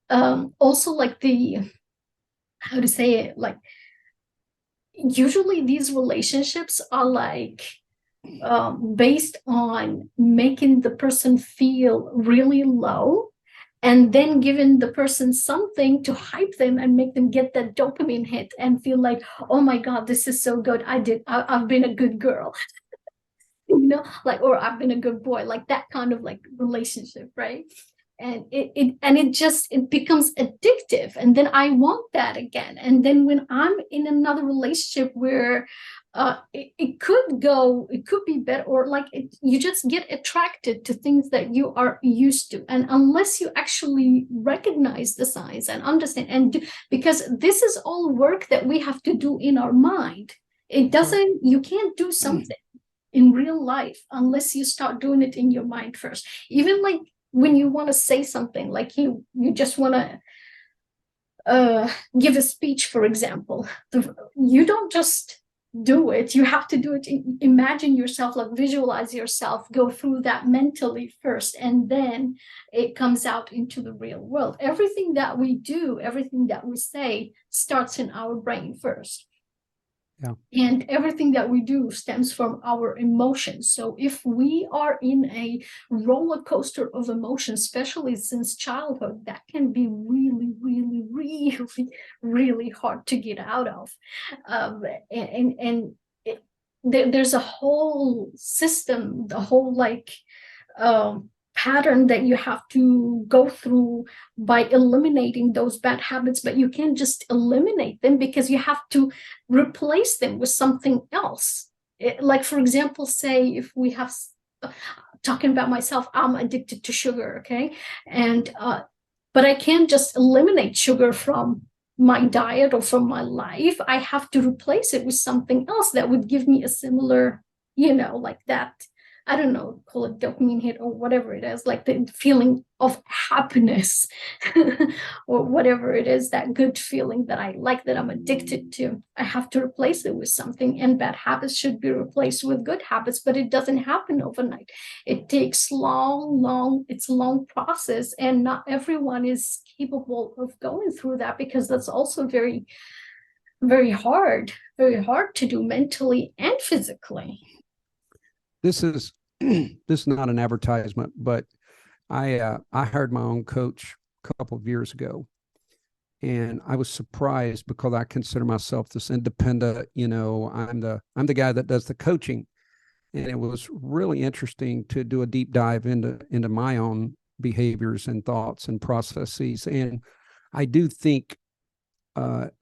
also, like, the, how to say it, like, usually these relationships are like based on making the person feel really low, and then giving the person something to hype them and make them get that dopamine hit and feel like, oh my God, this is so good. I've been a good girl, like, or I've been a good boy, like that kind of like relationship, right? And it becomes addictive, and then I want that again. And then when I'm in another relationship where it could be better, or like you just get attracted to things that you are used to, and unless you actually recognize the signs and understand because this is all work that we have to do in our mind. It doesn't, you can't do something in real life unless you start doing it in your mind first. Even like when you want to say something, like you just want to give a speech, for example, you don't just do it. You have to do it. Imagine yourself, like visualize yourself, go through that mentally first, and then it comes out into the real world. Everything that we do, everything that we say starts in our brain first. Yeah. And everything that we do stems from our emotions. So if we are in a roller coaster of emotions, especially since childhood, that can be really, really, really, really hard to get out of. And there's a whole system, the whole like pattern that you have to go through by eliminating those bad habits, but you can't just eliminate them because you have to replace them with something else. Like, for example, say if we have, talking about myself, I'm addicted to sugar, okay? And but I can't just eliminate sugar from my diet or from my life. I have to replace it with something else that would give me a similar, like that, I don't know, call it dopamine hit or whatever it is, like the feeling of happiness or whatever it is, that good feeling that I like, that I'm addicted to. I have to replace it with something, and bad habits should be replaced with good habits, but it doesn't happen overnight. It takes it's a long process, and not everyone is capable of going through that, because that's also very, very hard to do mentally and physically. This is this is not an advertisement, but I hired my own coach a couple of years ago, and I was surprised because I consider myself this independent. I'm the guy that does the coaching, and it was really interesting to do a deep dive into my own behaviors and thoughts and processes. And I do think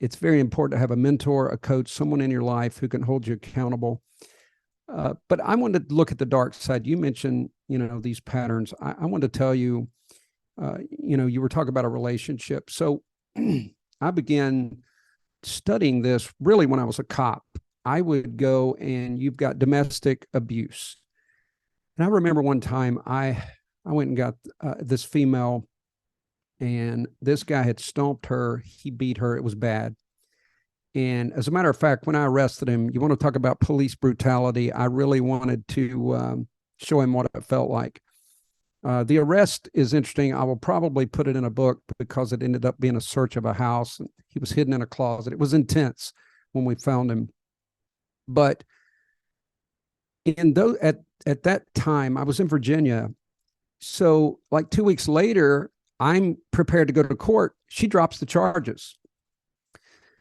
it's very important to have a mentor, a coach, someone in your life who can hold you accountable. But I wanted to look at the dark side. You mentioned, these patterns. I want to tell you, you were talking about a relationship. So I began studying this really when I was a cop. I would go, and you've got domestic abuse. And I remember one time I went and got this female, and this guy had stomped her. He beat her. It was bad. And as a matter of fact, when I arrested him, you want to talk about police brutality, I really wanted to show him what it felt like. The arrest is interesting. I will probably put it in a book because it ended up being a search of a house. He was hidden in a closet. It was intense when we found him. But at that time, I was in Virginia. So like 2 weeks later, I'm prepared to go to court. She drops the charges.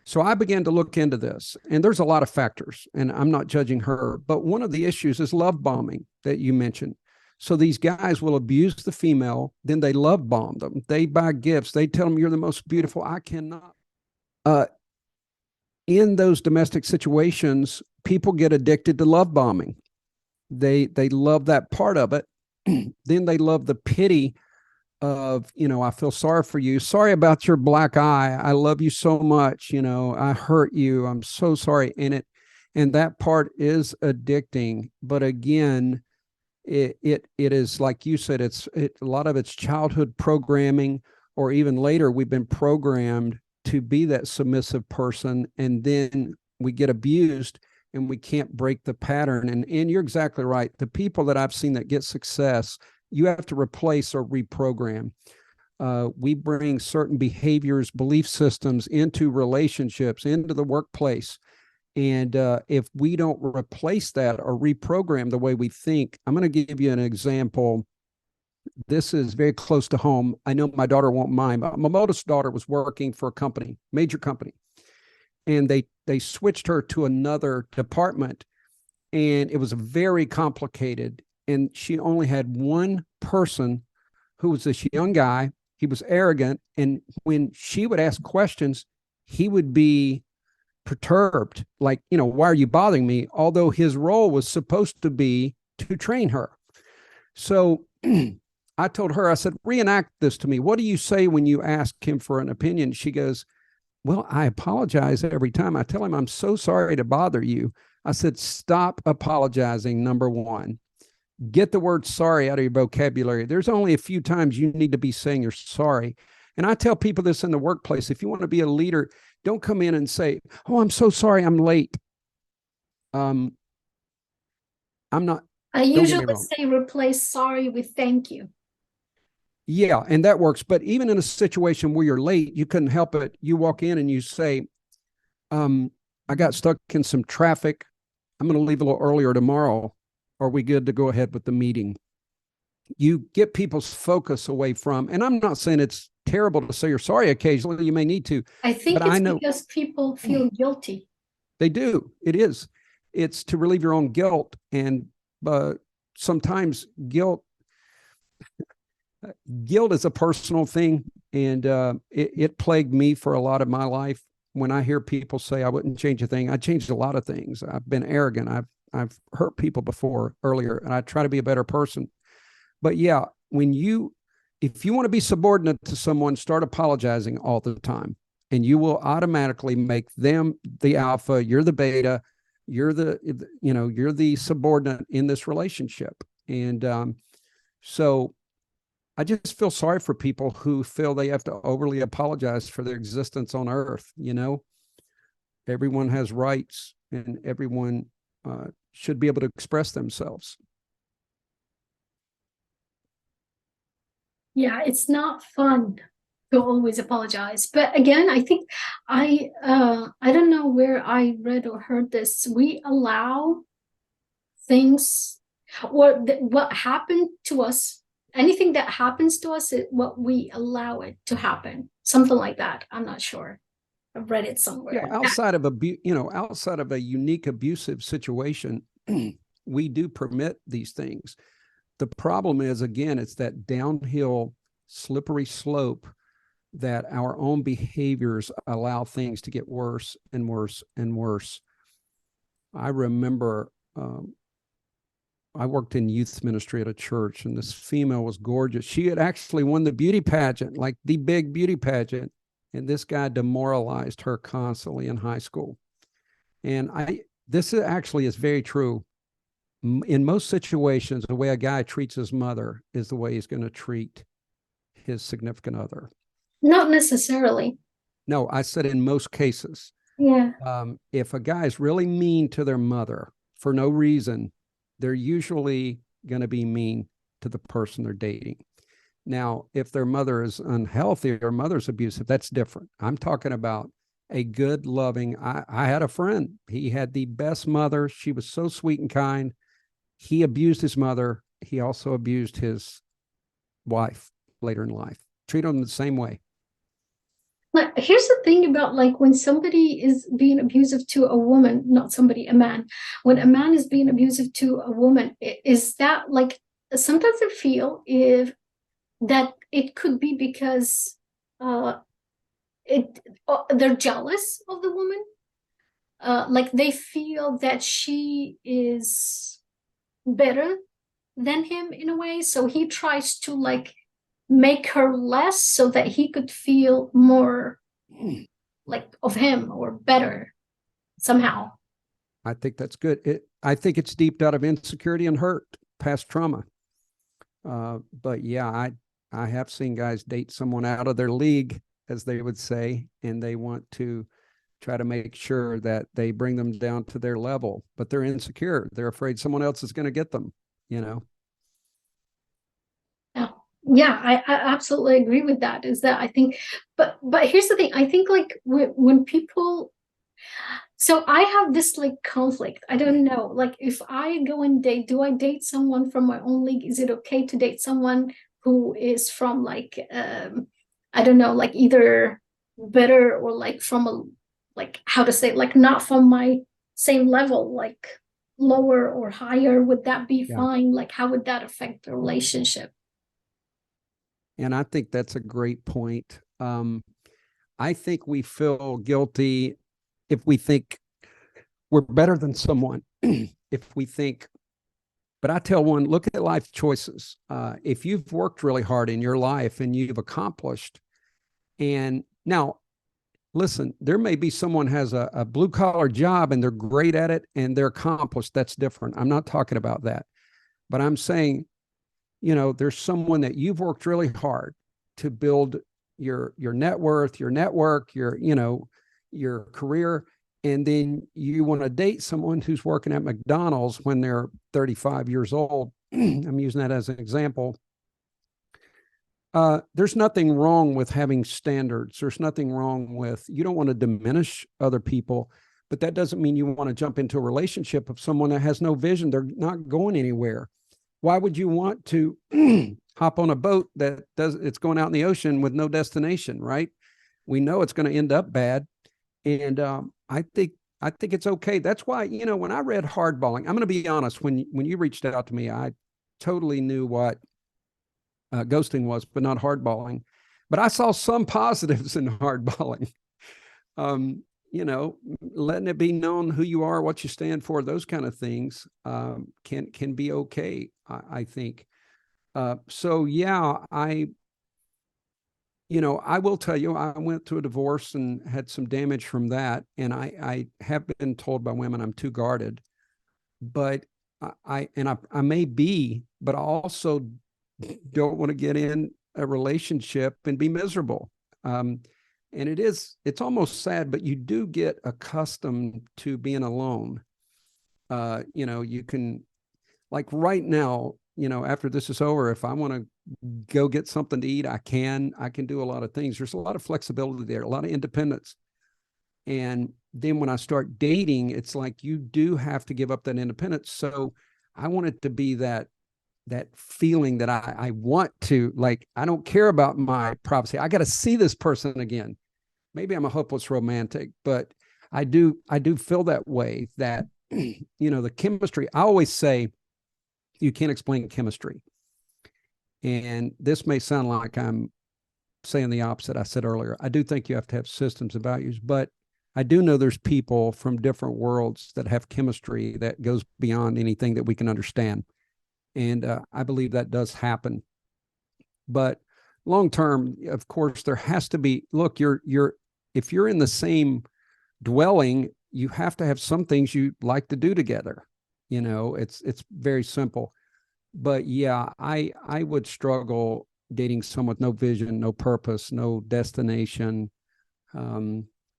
So I began to look into this, and there's a lot of factors, and I'm not judging her, but one of the issues is love bombing that you mentioned. So these guys will abuse the female, then they love bomb them. They buy gifts. They tell them, you're the most beautiful. I cannot. In those domestic situations, people get addicted to love bombing. They love that part of it. Then they love the pity of, I feel sorry for you. Sorry about your black eye. I love you so much. I hurt you. I'm so sorry. And that part is addicting. But again, it is like you said, a lot of it's childhood programming, or even later we've been programmed to be that submissive person, and then we get abused and we can't break the pattern. And you're exactly right. The people that I've seen that get success, you have to replace or reprogram. We bring certain behaviors, belief systems into relationships, into the workplace. And if we don't replace that or reprogram the way we think, I'm going to give you an example. This is very close to home. I know my daughter won't mind, but my oldest daughter was working for a company, major company, and they switched her to another department, and it was very complicated. And she only had one person who was this young guy. He was arrogant. And when she would ask questions, he would be perturbed, like, why are you bothering me? Although his role was supposed to be to train her. So I told her, I said, reenact this to me. What do you say when you ask him for an opinion? She goes, well, I apologize every time. I tell him, I'm so sorry to bother you. I said, stop apologizing, number one. Get the word sorry out of your vocabulary. There's only a few times you need to be saying you're sorry. And I tell people this in the workplace. If you want to be a leader, don't come in and say, oh, I'm so sorry, I'm late. I'm not. I usually say replace sorry with thank you. Yeah, and that works. But even in a situation where you're late, you couldn't help it. You walk in and you say, I got stuck in some traffic. I'm going to leave a little earlier tomorrow. Are we good to go ahead with the meeting? You get people's focus away from, and I'm not saying it's terrible to say you're sorry occasionally. You may need to. I think it's because people feel guilty. They do. It is. it's to relieve your own guilt. And sometimes guilt is a personal thing, and it plagued me for a lot of my life. When I hear people say I wouldn't change a thing, I changed a lot of things. I've been arrogant. I've hurt people before earlier, and I try to be a better person. But yeah, if you want to be subordinate to someone, start apologizing all the time, and you will automatically make them the alpha. You're the beta. You're the subordinate in this relationship. And so I just feel sorry for people who feel they have to overly apologize for their existence on earth. Everyone has rights, and everyone should be able to express themselves. Yeah, it's not fun to always apologize. But again, I think I don't know where I read or heard this. We allow things, or what happened to us, anything that happens to us is what we allow it to happen. Something like that. I'm not sure. I've read it somewhere. Yeah, outside of a unique abusive situation, we do permit these things. The problem is, again, it's that downhill, slippery slope that our own behaviors allow things to get worse and worse and worse. I remember I worked in youth ministry at a church, and this female was gorgeous. She had actually won the beauty pageant, like the big beauty pageant, and this guy demoralized her constantly in high school. And this actually is very true. In most situations, the way a guy treats his mother is the way he's going to treat his significant other. Not necessarily. No, I said in most cases. Yeah. If a guy is really mean to their mother for no reason, they're usually going to be mean to the person they're dating. Now, if their mother is unhealthy or mother's abusive, that's different. I'm talking about a good, loving. I had a friend. He had the best mother. She was so sweet and kind. He abused his mother. He also abused his wife later in life. Treat them the same way. But here's the thing about, like, when somebody is being abusive to a woman, not somebody, a man, when a man is being abusive to a woman, is that, like, sometimes I feel that it could be because they're jealous of the woman. Like, they feel that she is better than him in a way, so he tries to, like, make her less so that he could feel more like of him or better somehow. I think that's good. I think it's deep out of insecurity and hurt, past trauma. But yeah, I have seen guys date someone out of their league, as they would say, and they want to try to make sure that they bring them down to their level, but they're insecure. They're afraid someone else is going to get them, Yeah, I absolutely agree with that. Is that I think, but here's the thing. I think, like, when people, so I have this, like, conflict. I don't know, like, if I go and date, do I date someone from my own league? Is it okay to date someone who is from, like, I don't know, like, either better or, like, from a, like, how to say, like, not from my same level, like lower or higher? Would that be fine? Like, how would that affect the relationship? And I think that's a great point. I think we feel guilty if we think we're better than someone. If we think, but I tell one, look at life choices. If you've worked really hard in your life and you've accomplished, and now, listen, there may be someone has a blue collar job and they're great at it and they're accomplished. That's different. I'm not talking about that, but I'm saying, there's someone that you've worked really hard to build your net worth, your network, your career. And then you want to date someone who's working at McDonald's when they're 35 years old. I'm using that as an example. There's nothing wrong with having standards. There's nothing wrong with, you don't want to diminish other people, but that doesn't mean you want to jump into a relationship of someone that has no vision. They're not going anywhere. Why would you want to hop on a boat it's going out in the ocean with no destination, right? We know it's going to end up bad. And I I think it's okay. That's why, when I read hardballing, I'm going to be honest, when you reached out to me, I totally knew what ghosting was, but not hardballing. But I saw some positives in hardballing. Um, letting it be known who you are, what you stand for, those kind of things can be okay, I think. So yeah, I will tell you, I went through a divorce and had some damage from that. And I have been told by women I'm too guarded, but I may be, but I also don't want to get in a relationship and be miserable. And it's almost sad, but you do get accustomed to being alone. You can, like right now, after this is over, if I want to go get something to eat, I can do a lot of things. There's a lot of flexibility there, a lot of independence. And then when I start dating, it's like you do have to give up that independence. So I want it to be that feeling that I want to, like, I don't care about my privacy. I got to see this person again. Maybe I'm a hopeless romantic, but I do feel that way, that the chemistry. I always say you can't explain chemistry. And this may sound like I'm saying the opposite I said earlier. I do think you have to have systems and values, but I do know there's people from different worlds that have chemistry that goes beyond anything that we can understand. And I believe that does happen. But long term, of course, there has to be, look, if you're in the same dwelling, you have to have some things you like to do together. It's very simple. But yeah, I would struggle dating someone with no vision, no purpose, no destination,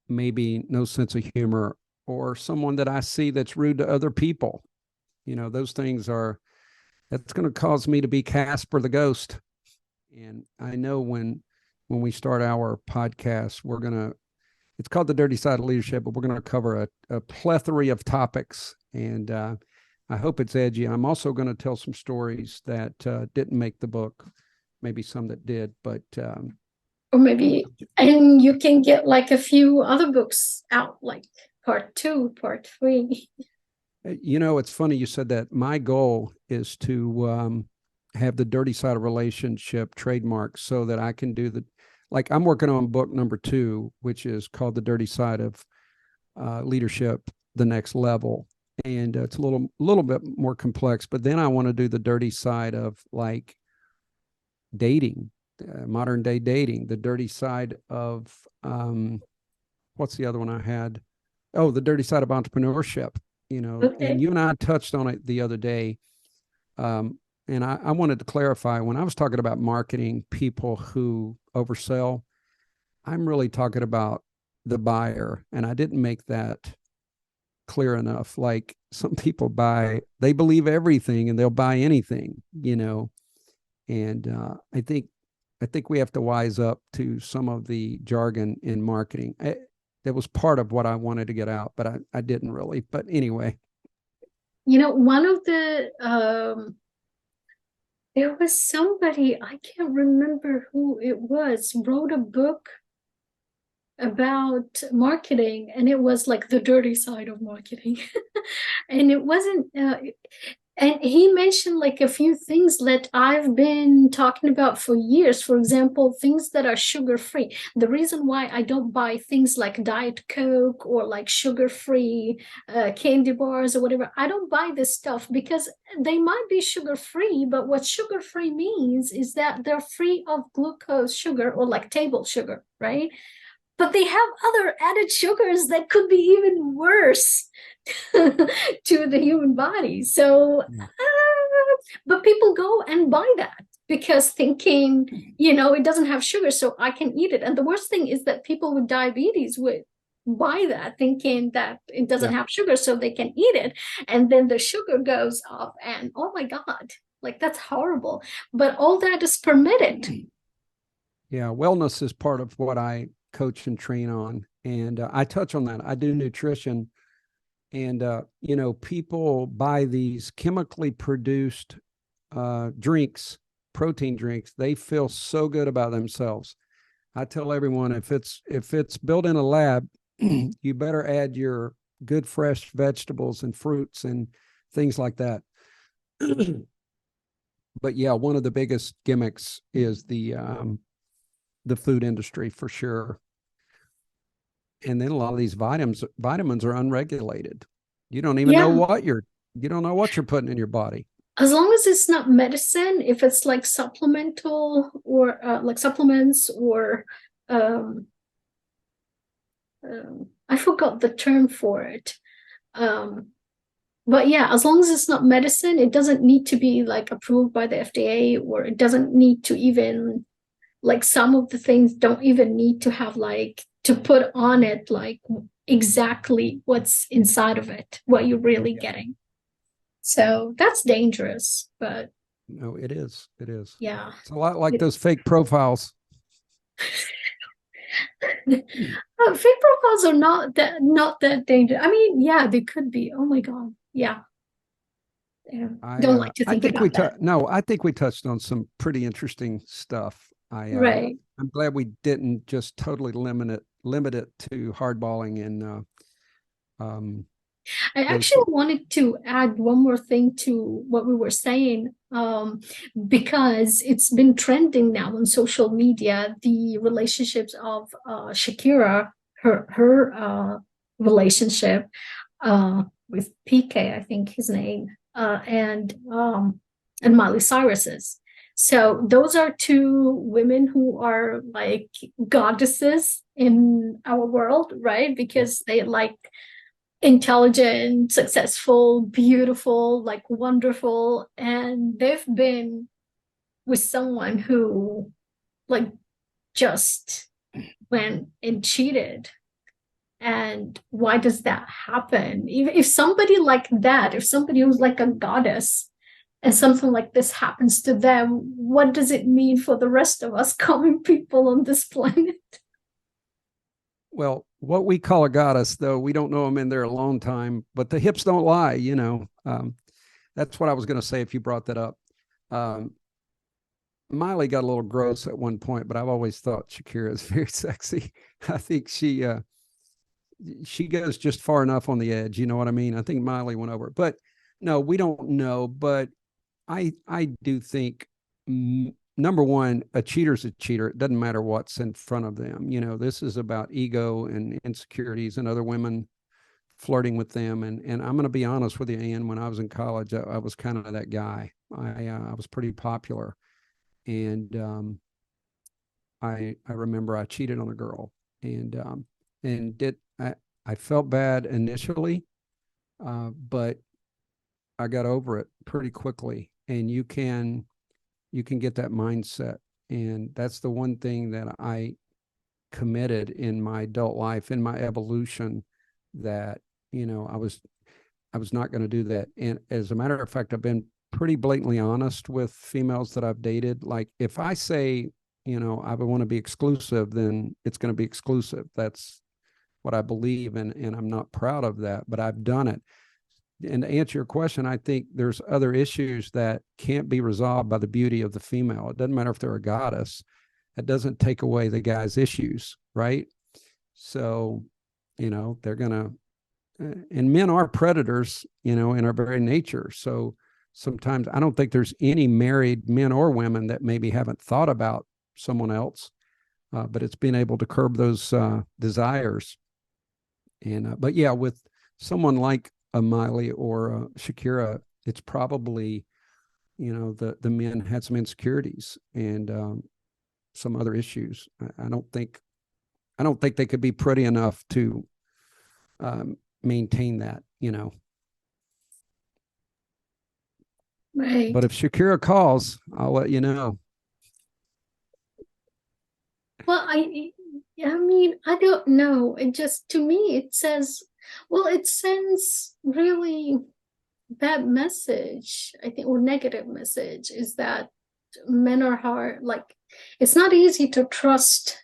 maybe no sense of humor, or someone that I see that's rude to other people. Those things that's going to cause me to be Casper the ghost. And I know when we start our podcast, it's called The Dirty Side of Leadership, but we're going to cover a plethora of topics. And I hope it's edgy. I'm also going to tell some stories that didn't make the book, maybe some that did, but or maybe, and you can get like a few other books out, like part 2, part 3. It's funny you said that. My goal is to have the dirty side of relationship trademark so that I can do like I'm working on book number 2, which is called The Dirty Side of Leadership, the Next Level. And it's a little bit more complex, but then I want to do the dirty side of like dating, modern day dating, the dirty side of what's the other one I had? Oh, the dirty side of entrepreneurship. Okay. And you and I touched on it the other day. And I wanted to clarify, when I was talking about marketing people who oversell, I'm really talking about the buyer. And I didn't make that clear enough. Like, some people they believe everything and they'll buy anything, and I think we have to wise up to some of the jargon in marketing. That was part of what I wanted to get out, but I didn't really. But anyway. One of the, there was somebody, I can't remember who it was, wrote a book about marketing, and it was like the dirty side of marketing. And it wasn't, and he mentioned like a few things that I've been talking about for years. For example, things that are sugar free. The reason why I don't buy things like Diet Coke or like sugar free candy bars or whatever, I don't buy this stuff because they might be sugar free, but what sugar free means is that they're free of glucose sugar or like table sugar, right? But they have other added sugars that could be even worse to the human body. So, but people go and buy that because thinking, it doesn't have sugar, so I can eat it. And the worst thing is that people with diabetes would buy that thinking that it doesn't have sugar, so they can eat it. And then the sugar goes up, and oh my God, like that's horrible. But all that is permitted. Yeah, wellness is part of what I coach and train on. And I touch on that. I do nutrition. And, people buy these chemically produced drinks, protein drinks. They feel so good about themselves. I tell everyone, if it's built in a lab, you better add your good fresh vegetables and fruits and things like that. But yeah, one of the biggest gimmicks is the food industry for sure. And then a lot of these vitamins are unregulated. You don't even know Yeah, what you don't know what you're putting in your body. as long as it's not medicine, if it's like supplemental or like supplements or um, I forgot the term for it. Um, but yeah, as long as it's not medicine, it doesn't need to be like approved by the FDA, or it doesn't need to even like some of the things don't even need to have like to put on it like exactly what's inside of it, what you're really Yeah. getting. So that's dangerous, but No, it is. It is. yeah. It's a lot like It, those fake profiles. fake profiles are not that dangerous. I mean, yeah, they could be. Oh my God. Yeah. Yeah. Don't like to I think think about that. no, I think we touched on some pretty interesting stuff. Right. I'm glad we didn't just totally limit it to hardballing and um I those actually wanted to add one more thing to what we were saying, because it's been trending now on social media, the relationships of Shakira, her relationship with PK, I think his name, and Miley Cyrus's. So those are two women who are like goddesses in our world, right? yeah. Because they like intelligent, successful, beautiful, like wonderful. And they've been with someone who like just went and cheated. And why does that happen? If somebody like that, if somebody who's like a goddess and something like this happens to them, what does it mean for the rest of us common people on this planet? Well, what we call a goddess, though, we don't know them in there a long time, but the hips don't lie, you know. That's what I was going to say if you brought that up. Um, Miley got a little gross at one point, but I've always thought Shakira is very sexy. I think she goes just far enough on the edge. You know what I mean? I think Miley went over, but no, we don't know. But I do think number one, a cheater's a cheater. It doesn't matter what's in front of them. You know, this is about ego and insecurities and other women flirting with them. And I'm going to be honest with you, Ann. When I was in college, I was kind of that guy. I was pretty popular, and I remember I cheated on a girl, and did I felt bad initially, but I got over it pretty quickly. And you can get that mindset, and that's the one thing that I committed in my adult life, in my evolution, that you know I was not going to do that. And as a matter of fact, I've been pretty blatantly honest with females that I've dated. Like if I say, you know, I want to be exclusive, then it's going to be exclusive. That's what I believe, and I'm not proud of that, but I've done it. And to answer your question, I think there's other issues that can't be resolved by the beauty of the female. It doesn't matter if they're a goddess. It doesn't take away the guy's issues, right? So, you know, they're gonna, and men are predators, you know, in our very nature. So sometimes I don't think there's any married men or women that maybe haven't thought about someone else, but it's being able to curb those desires. And but yeah, with someone like a Miley or a Shakira, it's probably, you know, the men had some insecurities and some other issues. I don't think they could be pretty enough to maintain that, you know. Right. But if Shakira calls, I'll let you know. Well, I mean, I don't know. It just, to me, it says, well, it sends really bad message, I think, or negative message is that men are hard. Like, it's not easy to trust,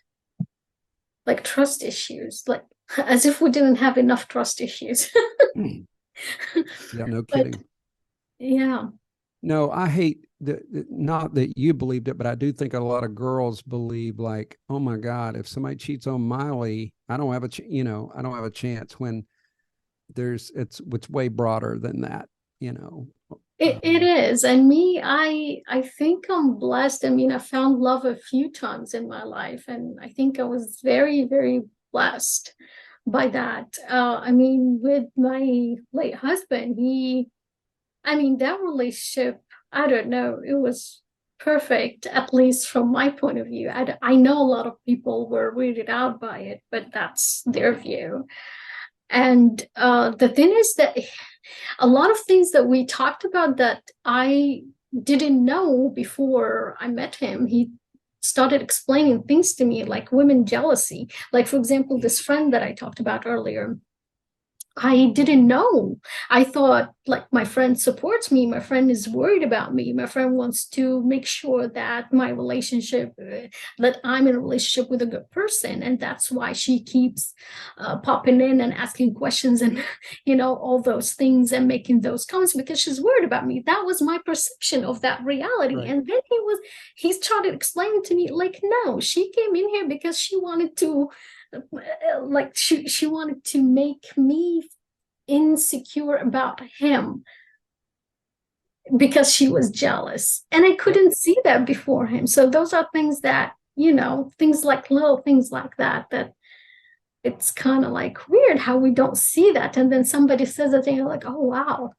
like, trust issues, like, as if we didn't have enough trust issues. Yeah, no But kidding. yeah, No, I hate that. Not that you believed it, but I do think a lot of girls believe, like, oh my God, if somebody cheats on Miley, I don't have a, you know, I don't have a chance. When it's way broader than that, you know. It is. And me, I think I'm blessed. I mean, I found love a few times in my life, and I think I was very, very blessed by that. I mean, with my late husband, I mean, that relationship, I don't know, it was perfect, at least from my point of view. I know a lot of people were weirded out by it, but that's their view. And the thing is that a lot of things that we talked about that I didn't know before I met him, he started explaining things to me like women jealousy. Like, for example, this friend that I talked about earlier, I didn't know. I thought like my friend supports me. My friend is worried about me. My friend wants to make sure that my relationship, that I'm in a relationship with a good person. And that's why she keeps popping in and asking questions and, all those things and making those comments because she's worried about me. That was my perception of that reality. Right. And then he started explaining to me like, no, she came in here because she wanted to like she wanted to make me insecure about him because she was jealous, and I couldn't see that before him. So those are things that, things like little things like that it's kind of like weird how we don't see that, and then somebody says that and you're like, oh wow.